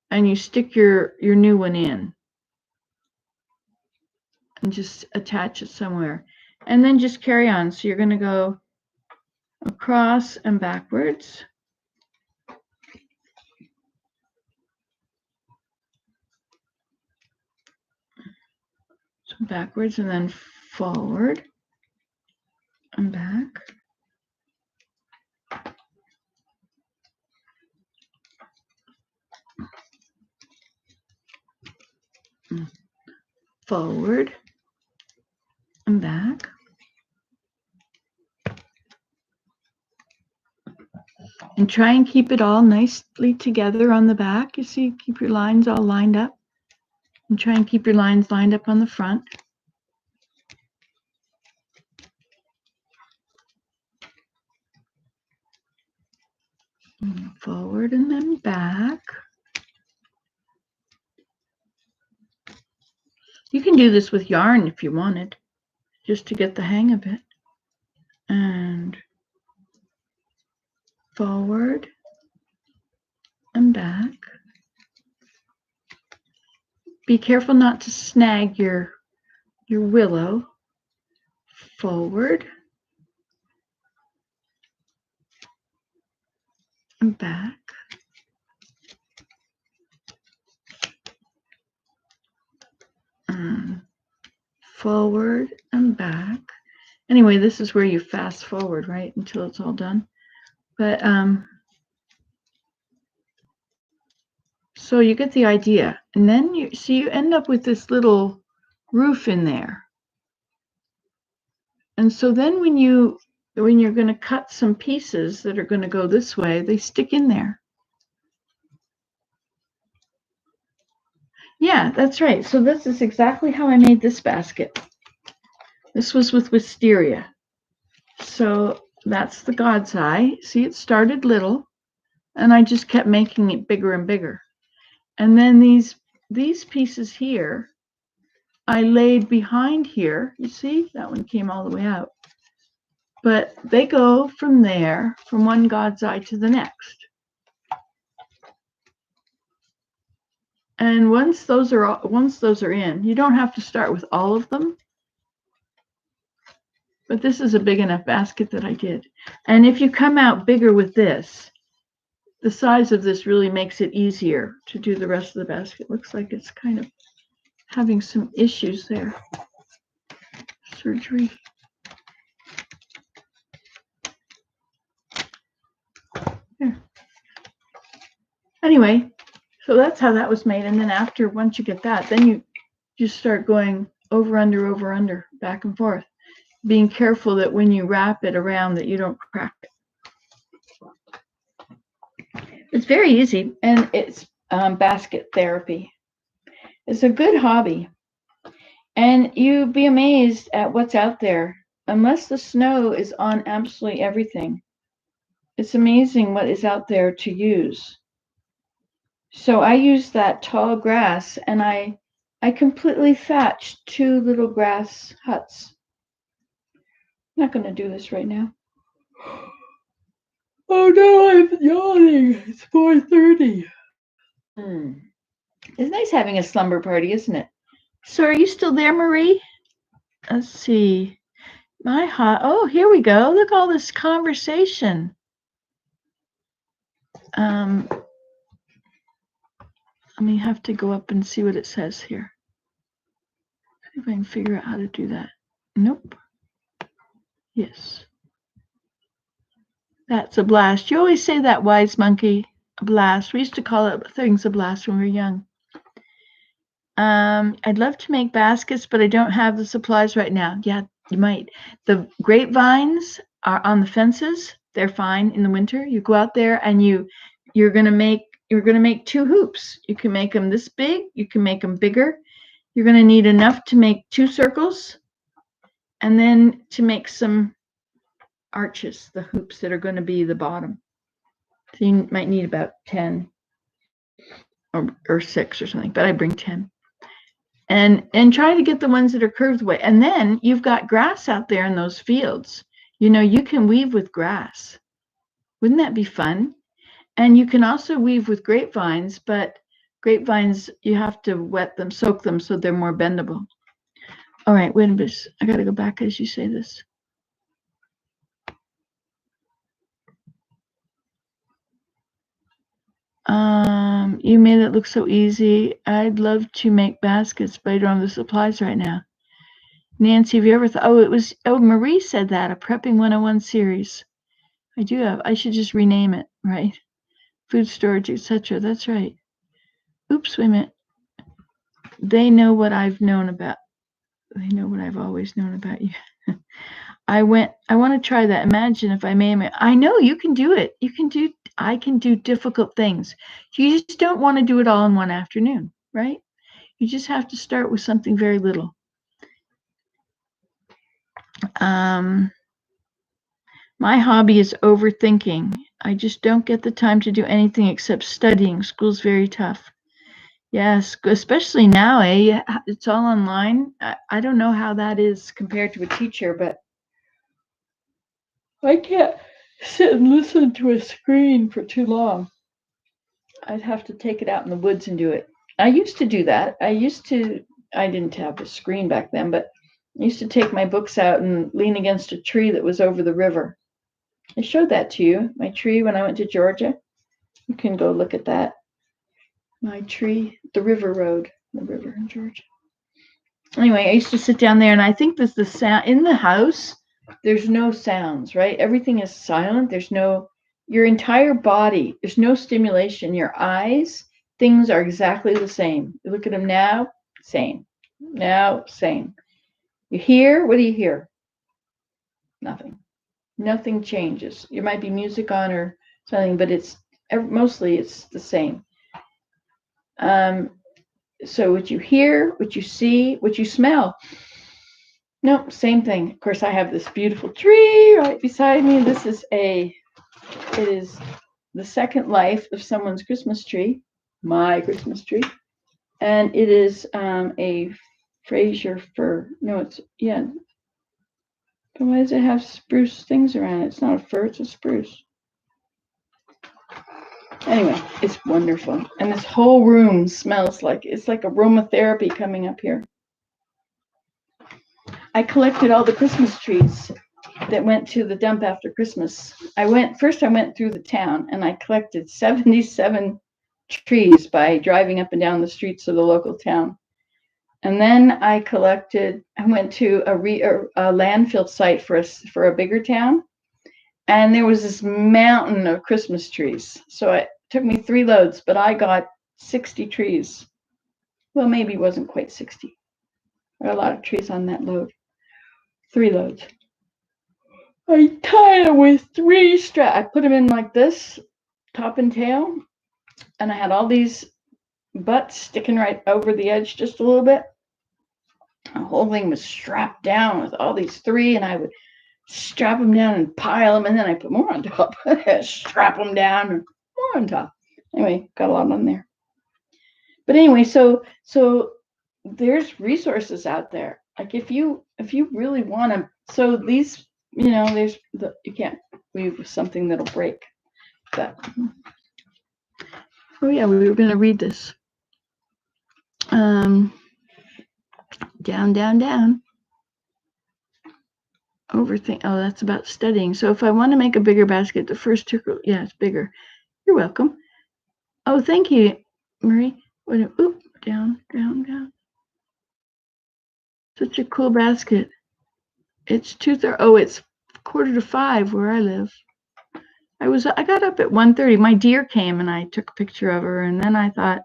and you stick your new one in and just attach it somewhere. And then just carry on. So you're going to go across and backwards. So backwards and then forward and back. Forward and back. And try and keep it all nicely together on the back. You see, keep your lines all lined up. And try and keep your lines lined up on the front. And forward and then back. You can do this with yarn if you wanted, just to get the hang of it. And forward and back. Be careful not to snag your willow. Forward and back. And forward and back. Anyway, this is where you fast forward, right, until it's all done. But so you get the idea. And then you end up with this little roof in there. And so then when you're going to cut some pieces that are going to go this way, they stick in there. Yeah, that's right. So this is exactly how I made this basket. This was with wisteria. So that's the God's eye. See, it started little, and I just kept making it bigger and bigger. And then these pieces here, I laid behind here. You see, that one came all the way out. But they go from there, from one God's eye to the next. And once those are in, you don't have to start with all of them. But this is a big enough basket that I did. And if you come out bigger with this, the size of this really makes it easier to do the rest of the basket. Looks like it's kind of having some issues there. Surgery. There. Anyway, so that's how that was made. And then once you get that, then you just start going over, under, back and forth, being careful that when you wrap it around that you don't crack it. It's very easy, and it's basket therapy. It's a good hobby, and you'd be amazed at what's out there. Unless the snow is on absolutely everything, it's amazing what is out there to use. So I used that tall grass, and I completely thatched 2 little grass huts. I'm not going to do this right now. Oh no, I'm yawning. It's 4:30. It's nice having a slumber party, isn't it? So are you still there, Marie? Let's see. Oh, here we go. Look, all this conversation. I may have to go up and see what it says here. See if I can figure out how to do that. Nope. Yes. That's a blast. You always say that, wise monkey. A blast. We used to call it things a blast when we were young. I'd love to make baskets, but I don't have the supplies right now. Yeah, you might. The grapevines are on the fences. They're fine in the winter. You go out there and you're gonna make 2 hoops. You can make them this big. You can make them bigger. You're gonna need enough to make 2 circles, and then to make some arches, the hoops that are going to be the bottom. So you might need about 10 or 6 or something, but I bring 10. And try to get the ones that are curved away. And then you've got grass out there in those fields. You know, you can weave with grass. Wouldn't that be fun? And you can also weave with grapevines, but grapevines, you have to wet them, soak them, so they're more bendable. All right, wait a minute. I got to go back as you say this. You made it look so easy. I'd love to make baskets, but I don't have the supplies right now. Nancy, have you ever thought, Marie said that, a Prepping 101 series. I do have, I should just rename it, right? Food storage, etc. That's right. Oops, wait a minute. They know what I've known about. They know what I've always known about you. I want to try that. Imagine if I made it. I know you can do it. I can do difficult things. You just don't want to do it all in one afternoon, right? You just have to start with something very little. My hobby is overthinking. I just don't get the time to do anything except studying. School's very tough. Yes, especially now, it's all online. I don't know how that is compared to a teacher, but I can't sit and listen to a screen for too long. I'd have to take it out in the woods and do it. I used to do that. I didn't have a screen back then, but I used to take my books out and lean against a tree that was over the river. I showed that to you, my tree, when I went to Georgia. You can go look at that. My tree, the river in Georgia. Anyway, I used to sit down there, and I think the sound in the house, there's no sounds, right? Everything is silent. Your entire body, there's no stimulation. Your eyes, things are exactly the same. You look at them now, same. Now, same. You hear, what do you hear? Nothing. Nothing changes. There might be music on or something, but mostly it's the same. So what you hear, what you see, what you smell, nope, same thing. Of course, I have this beautiful tree right beside me. It is the second life of someone's Christmas tree, my Christmas tree, and it is a Fraser fir. No, it's, yeah. But why does it have spruce things around it? It's not a fir, it's a spruce. Anyway, it's wonderful. And this whole room smells like, it's like aromatherapy coming up here. I collected all the Christmas trees that went to the dump after Christmas. I went through the town and I collected 77 trees by driving up and down the streets of the local town. And then I went to a landfill site for a bigger town. And there was this mountain of Christmas trees. So it took me 3 loads, but I got 60 trees. Well, maybe it wasn't quite 60. There are a lot of trees on that load. 3 loads. I tied them with 3 straps. I put them in like this, top and tail. And I had all these butts sticking right over the edge just a little bit. The whole thing was strapped down with all these 3, and I would strap them down and pile them, and then I put more on top. Strap them down and more on top. Anyway, got a lot on there. But anyway, so there's resources out there. Like if you really want to, so these, you can't weave with something that'll break. But oh yeah, we were going to read this. Down, down, down. Overthink. Oh, that's about studying. So if I want to make a bigger basket, the first 2, yeah, it's bigger. You're welcome. Oh, thank you, Marie. Oop, down, down, down. Such a cool basket. It's 2:30. Oh, it's 4:45 where I live. I got up at 1:30. My deer came and I took a picture of her, and then I thought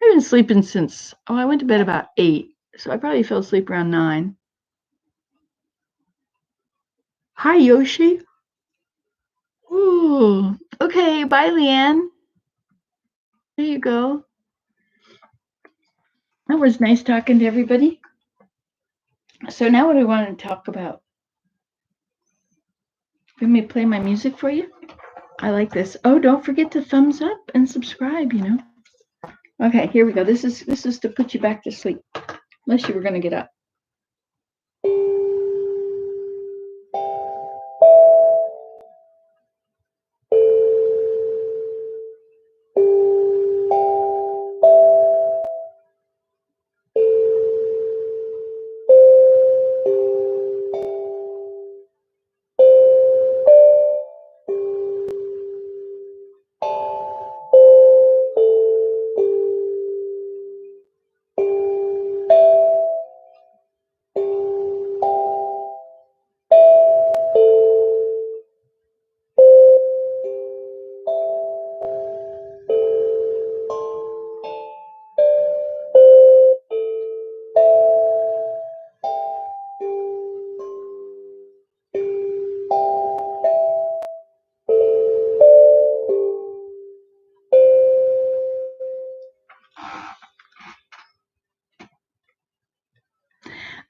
I've been sleeping since I went to bed about 8, so I probably fell asleep around 9. Hi, Yoshi. Ooh. Okay, bye, Leanne. There you go. That was nice talking to everybody. So now what do I want to talk about? Let me play my music for you. I like this. Oh, don't forget to thumbs up and subscribe, Okay, here we go. This is to put you back to sleep, unless you were going to get up.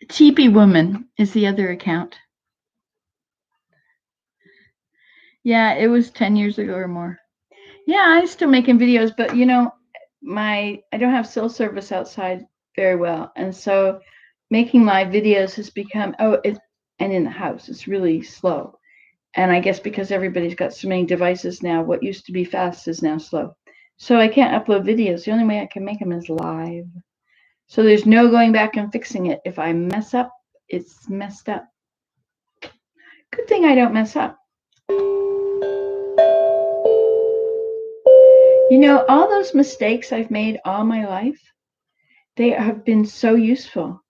Teepee Woman is the other account. Yeah, it was 10 years ago or more. Yeah, I'm still making videos, but I don't have cell service outside very well, and so making live videos has become and in the house it's really slow. And I guess because everybody's got so many devices now, what used to be fast is now slow. So I can't upload videos. The only way I can make them is live. So there's no going back and fixing it. If I mess up, it's messed up. Good thing I don't mess up. All those mistakes I've made all my life, they have been so useful.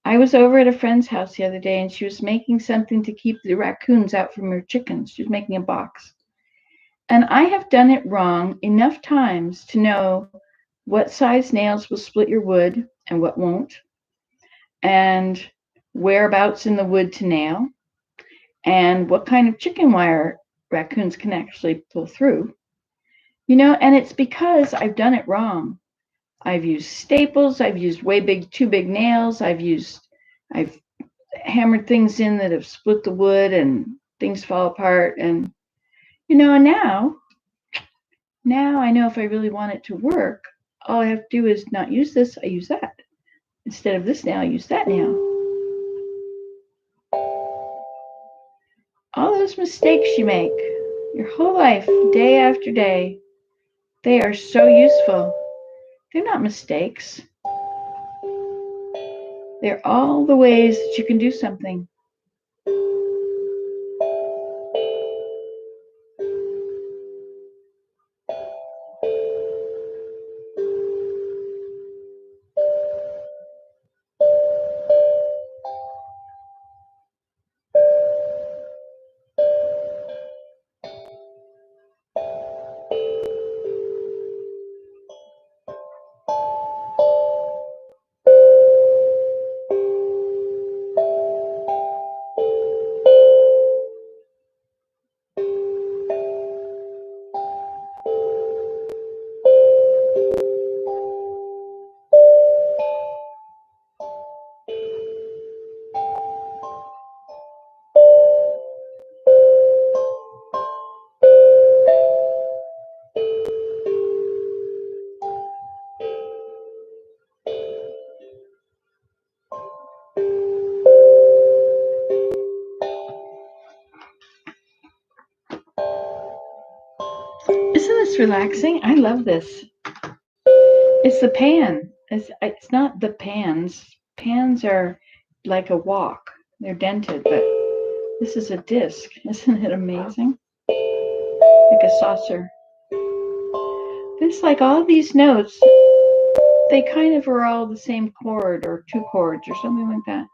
I was over at a friend's house the other day, and she was making something to keep the raccoons out from her chickens. She was making a box. And I have done it wrong enough times to know what size nails will split your wood and what won't, and whereabouts in the wood to nail, and what kind of chicken wire raccoons can actually pull through. And it's because I've done it wrong. I've used staples, I've used too big nails, I've hammered things in that have split the wood and things fall apart. And, now I know if I really want it to work, all I have to do is not use this, I use that. Instead of this nail, I use that nail. All those mistakes you make your whole life, day after day, they are so useful. They're not mistakes. They're all the ways that you can do something. Isn't this relaxing? I love this. It's the pan. It's not the pans. Pans are like a wok. They're dented, but this is a disc. Isn't it amazing? Like a saucer. It's like all these notes they kind of are all the same chord or two chords or something like that.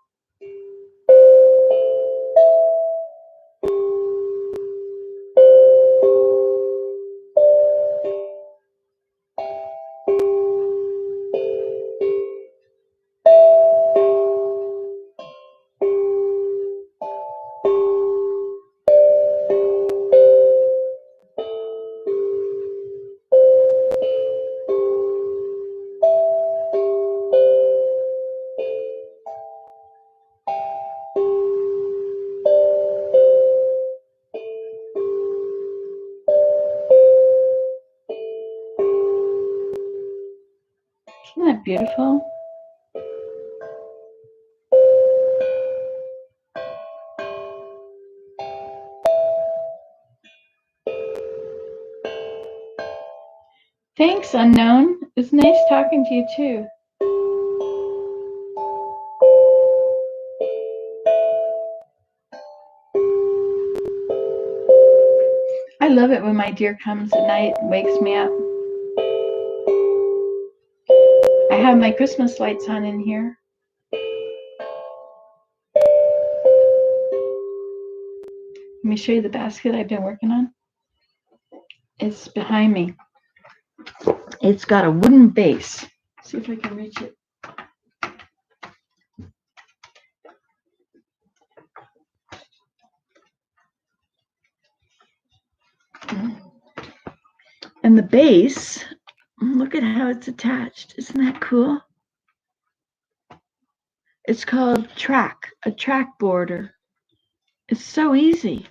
Isn't that beautiful? Thanks, Unknown. It's nice talking to you too. I love it when my deer comes at night and wakes me up. I have my Christmas lights on in here. Let me show you the basket I've been working on. It's behind me. It's got a wooden base. See if I can reach it. And the base, look at how it's attached. Isn't that cool? It's called a track border. It's so easy.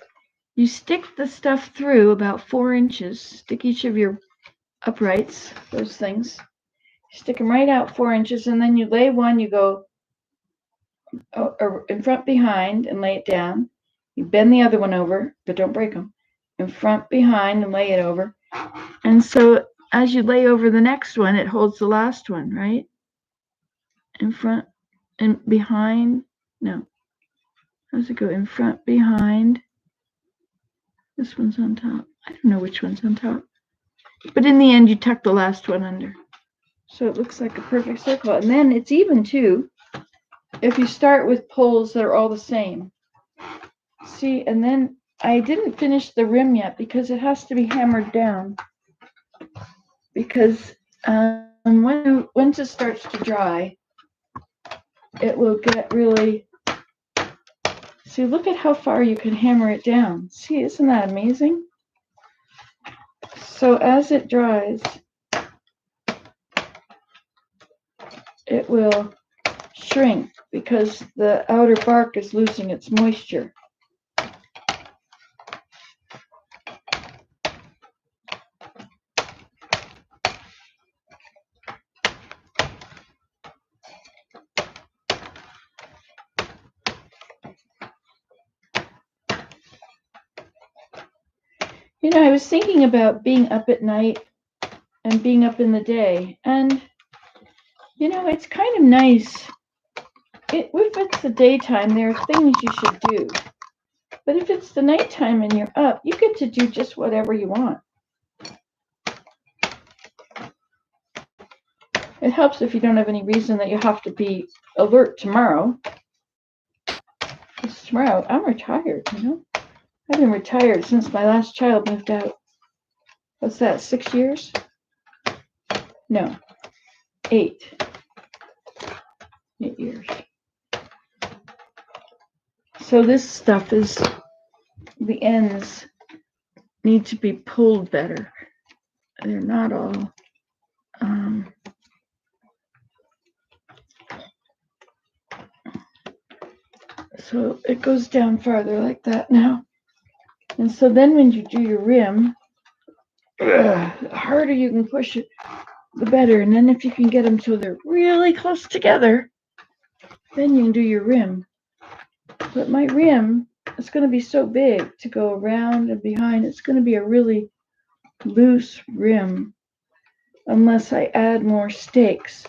You stick the stuff through about 4 inches, stick each of your uprights, those things. Stick them right out 4 inches, and then you lay one, you go in front behind and lay it down. You bend the other one over, but don't break them. In front behind and lay it over. And so as you lay over the next one, it holds the last one, right? In front and behind. No. How does it go? In front, behind. This one's on top. I don't know which one's on top. But in the end, you tuck the last one under. So it looks like a perfect circle. And then it's even too if you start with poles that are all the same. See, and then I didn't finish the rim yet because it has to be hammered down. Because once it starts to dry, it will get really... See, look at how far you can hammer it down. See, isn't that amazing? So as it dries, it will shrink because the outer bark is losing its moisture. You know, I was thinking about being up at night and being up in the day, and you know, it's kind of nice. If it's the daytime, there are things you should do. But if it's the nighttime and you're up, you get to do just whatever you want. It helps if you don't have any reason that you have to be alert tomorrow. Because tomorrow, I'm retired, you know. I've been retired since my last child moved out. What's that, 6 years? No, 8. 8 years. So this stuff is, the ends need to be pulled better. They're not all, so it goes down farther like that now. And so then when you do your rim, the harder you can push it, the better. And then if you can get them till they're really close together, then you can do your rim. But my rim is going to be so big to go around and behind. It's going to be a really loose rim unless I add more stakes.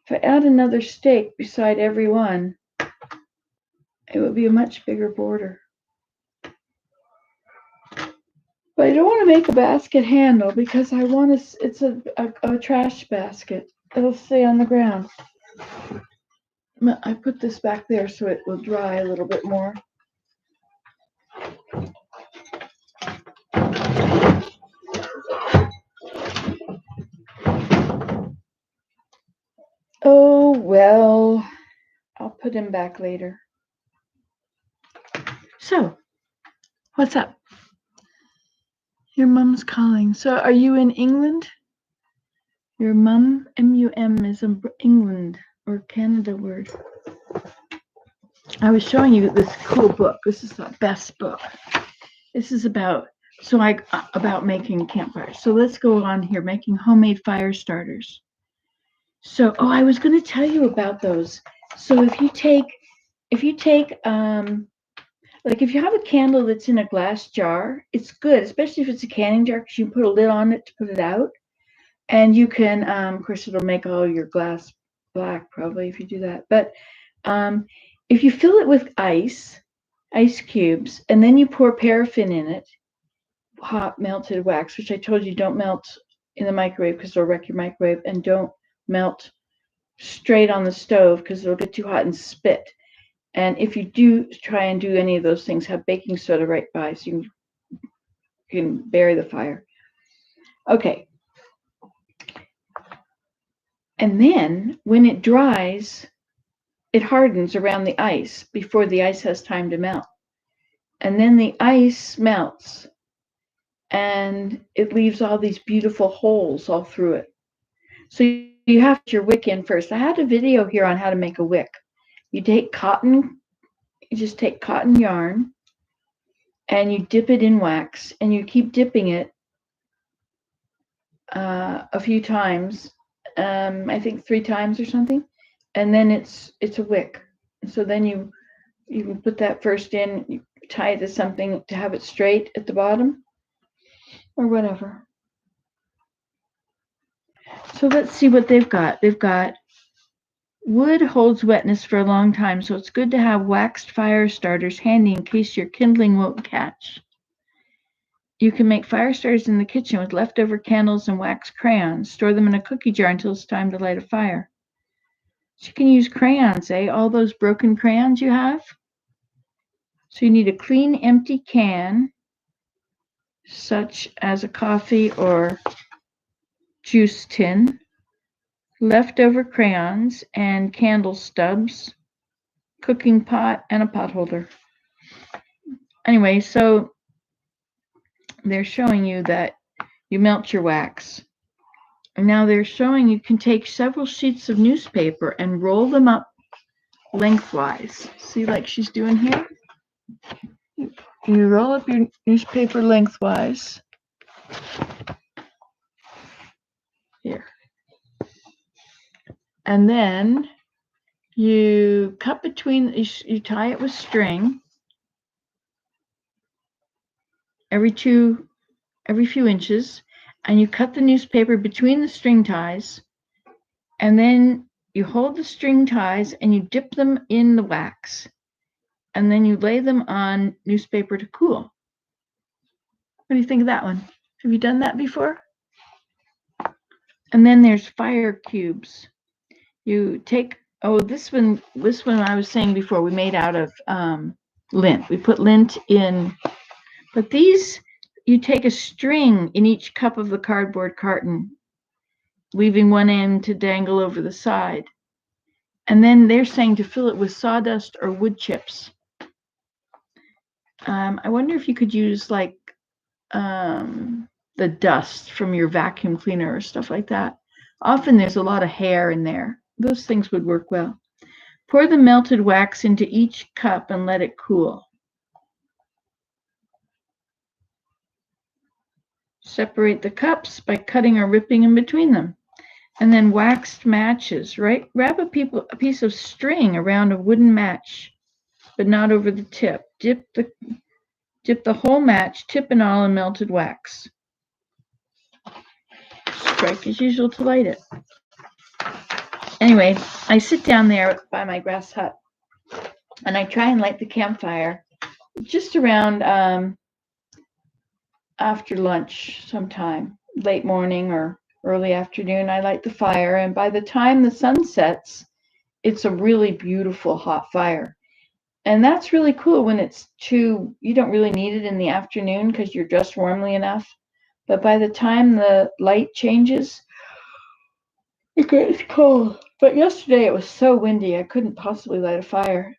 If I add another stake beside every one, it would be a much bigger border. But I don't want to make a basket handle because I want to, it's a trash basket. it'll stay on the ground. I put this back there so it will dry a little bit more. Oh, well, I'll put him back later. So, what's up? Your mom's calling. So, are you in England? Your mum, M-U-M, is in England or Canada word. I was showing you this cool book. This is the best book. This is about making campfires. So let's go on here, making homemade fire starters. So, I was going to tell you about those. So if you take, like if you have a candle that's in a glass jar, it's good, especially if it's a canning jar, because you can put a lid on it to put it out. And you can, of course, it'll make all your glass black probably if you do that. But if you fill it with ice cubes, and then you pour paraffin in it, hot melted wax, which I told you don't melt in the microwave because it'll wreck your microwave, and don't melt straight on the stove because it'll get too hot and spit. And if you do try and do any of those things, have baking soda right by so you can bury the fire. Okay. And then when it dries, it hardens around the ice before the ice has time to melt. And then the ice melts and it leaves all these beautiful holes all through it. So you have to put your wick in first. I had a video here on how to make a wick. You just take cotton yarn and you dip it in wax and you keep dipping it a few times, I think 3 times or something, and then it's a wick. So then you can put that first in, you tie it to something to have it straight at the bottom or whatever. So let's see what they've got. They've got wood holds wetness for a long time, so it's good to have waxed fire starters handy in case your kindling won't catch. You can make fire starters in the kitchen with leftover candles and wax crayons. Store them in a cookie jar until it's time to light a fire. So you can use crayons, all those broken crayons you have. So you need a clean, empty can, such as a coffee or juice tin, leftover crayons and candle stubs, cooking pot, and a pot holder. Anyway, so they're showing you that you melt your wax. And now they're showing you can take several sheets of newspaper and roll them up lengthwise. See, like she's doing here? You roll up your newspaper lengthwise. Here. And then you cut between, you tie it with string every few inches, and you cut the newspaper between the string ties, and then you hold the string ties and you dip them in the wax, and then you lay them on newspaper to cool. What do you think of that one? Have you done that before? And then there's fire cubes. You take, this one I was saying before, we made out of lint. We put lint in, but these, you take a string in each cup of the cardboard carton, leaving one end to dangle over the side. And then they're saying to fill it with sawdust or wood chips. I wonder if you could use like the dust from your vacuum cleaner or stuff like that. Often there's a lot of hair in there. Those things would work well. Pour the melted wax into each cup and let it cool. Separate the cups by cutting or ripping in between them. And then waxed matches, right? Wrap a piece of string around a wooden match, but not over the tip. Dip the whole match, tip and all, in melted wax. Strike as usual to light it. Anyway, I sit down there by my grass hut, and I try and light the campfire just around after lunch sometime, late morning or early afternoon, I light the fire, and by the time the sun sets, it's a really beautiful hot fire. And that's really cool when it's you don't really need it in the afternoon because you're dressed warmly enough. But by the time the light changes, it gets cold. But yesterday it was so windy, I couldn't possibly light a fire.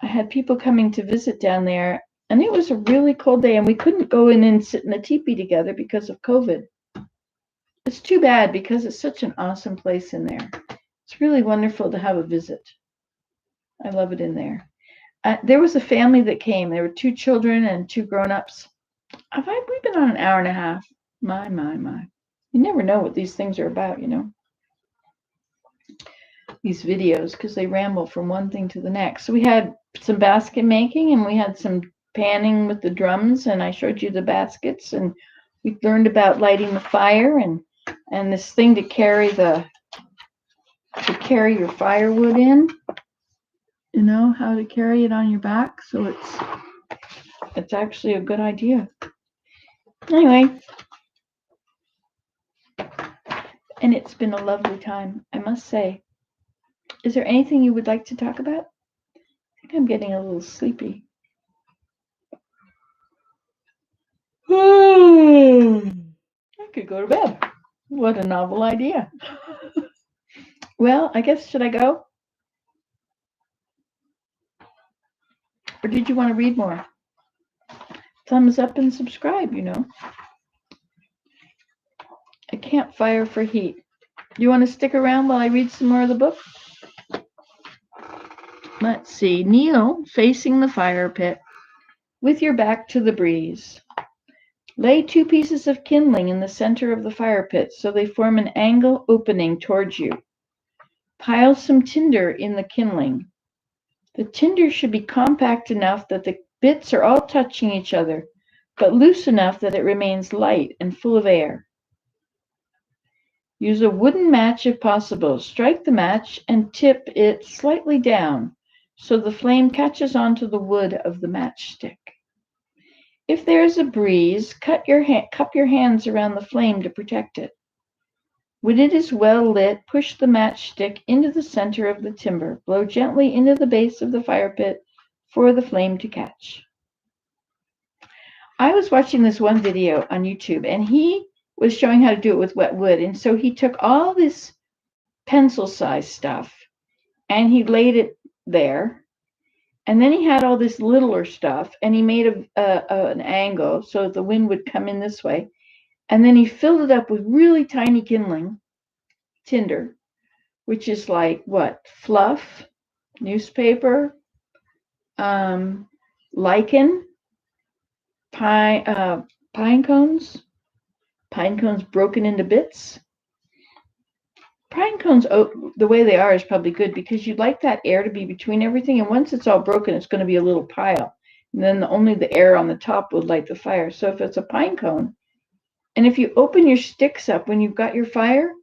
I had people coming to visit down there, and it was a really cold day, and we couldn't go in and sit in the teepee together because of COVID. It's too bad because it's such an awesome place in there. It's really wonderful to have a visit. I love it in there. There was a family that came. There were 2 children and 2 grown-ups. We've been on an hour and a half. My. You never know what these things are about, these videos, because they ramble from one thing to the next. So we had some basket making, and we had some panning with the drums, and I showed you the baskets, and we learned about lighting the fire and this thing to carry your firewood in. How to carry it on your back, so it's actually a good idea. Anyway, and it's been a lovely time, I must say. Is there anything you would like to talk about? I think I'm getting a little sleepy. I could go to bed. What a novel idea. Well, I guess, should I go? Or did you want to read more? Thumbs up and subscribe, A campfire for heat. Do you want to stick around while I read some more of the book? Let's see. Kneel facing the fire pit with your back to the breeze. Lay 2 pieces of kindling in the center of the fire pit so they form an angle opening towards you. Pile some tinder in the kindling. The tinder should be compact enough that the bits are all touching each other, but loose enough that it remains light and full of air. Use a wooden match if possible. Strike the match and tip it slightly down so the flame catches onto the wood of the matchstick. If there is a breeze, cup your hands around the flame to protect it. When it is well lit, push the matchstick into the center of the timber. Blow gently into the base of the fire pit for the flame to catch. I was watching this one video on YouTube, and he was showing how to do it with wet wood. And so he took all this pencil-sized stuff, and he laid it there. And then he had all this littler stuff, and he made an angle so the wind would come in this way. And then he filled it up with really tiny tinder, which is like what? Fluff, newspaper, lichen, pine cones broken into bits. Pine cones, the way they are is probably good because you'd like that air to be between everything. And once it's all broken, it's going to be a little pile. And then only the air on the top would light the fire. So if it's a pine cone, and if you open your sticks up when you've got your fire,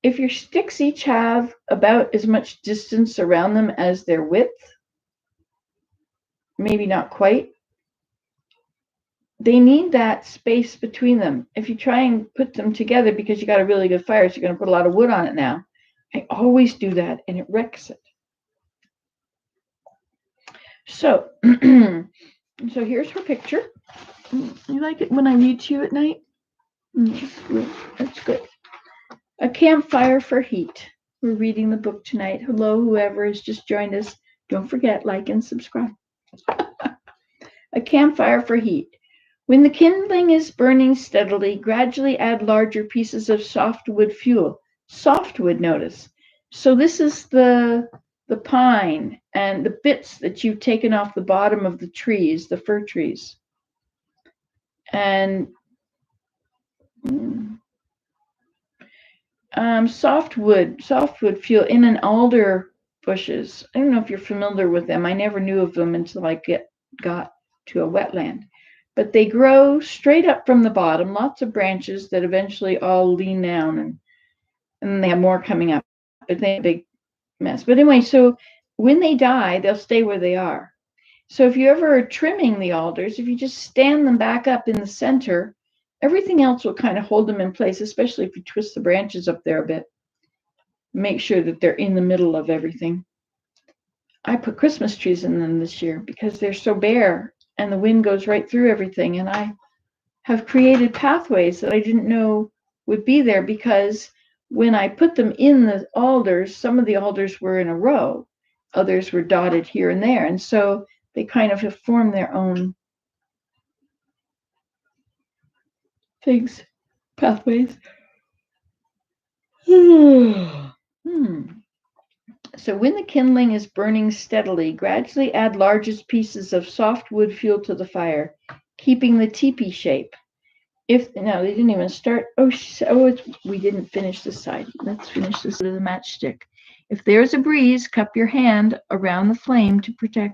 if your sticks each have about as much distance around them as their width, maybe not quite, they need that space between them. If you try and put them together because you got a really good fire, so you're going to put a lot of wood on it now. I always do that, and it wrecks it. So, so here's her picture. You like it when I read to you at night? That's good. A campfire for heat. We're reading the book tonight. Hello, whoever has just joined us. Don't forget, like and subscribe. A campfire for heat. When the kindling is burning steadily, gradually add larger pieces of softwood fuel. Softwood, notice. So this is the pine and the bits that you've taken off the bottom of the trees, the fir trees. And softwood fuel in an alder bushes. I don't know if you're familiar with them. I never knew of them until I got to a wetland. But they grow straight up from the bottom, lots of branches that eventually all lean down, and then they have more coming up. But they have a big mess. But anyway, so when they die, they'll stay where they are. So if you ever are trimming the alders, if you just stand them back up in the center, Everything else will kind of hold them in place, especially if you twist the branches up there a bit. Make sure that they're in the middle of everything. I put Christmas trees in them this year because they're so bare and the wind goes right through everything. And I have created pathways that I didn't know would be there, because when I put them in the alders, some of the alders were in a row, others were dotted here and there. And so they kind of have formed their own things, pathways. So when the kindling is burning steadily, gradually add largest pieces of soft wood fuel to the fire, keeping the teepee shape. If now they didn't even start. We didn't finish this side. Let's finish this with the matchstick. If there's a breeze, cup your hand around the flame to protect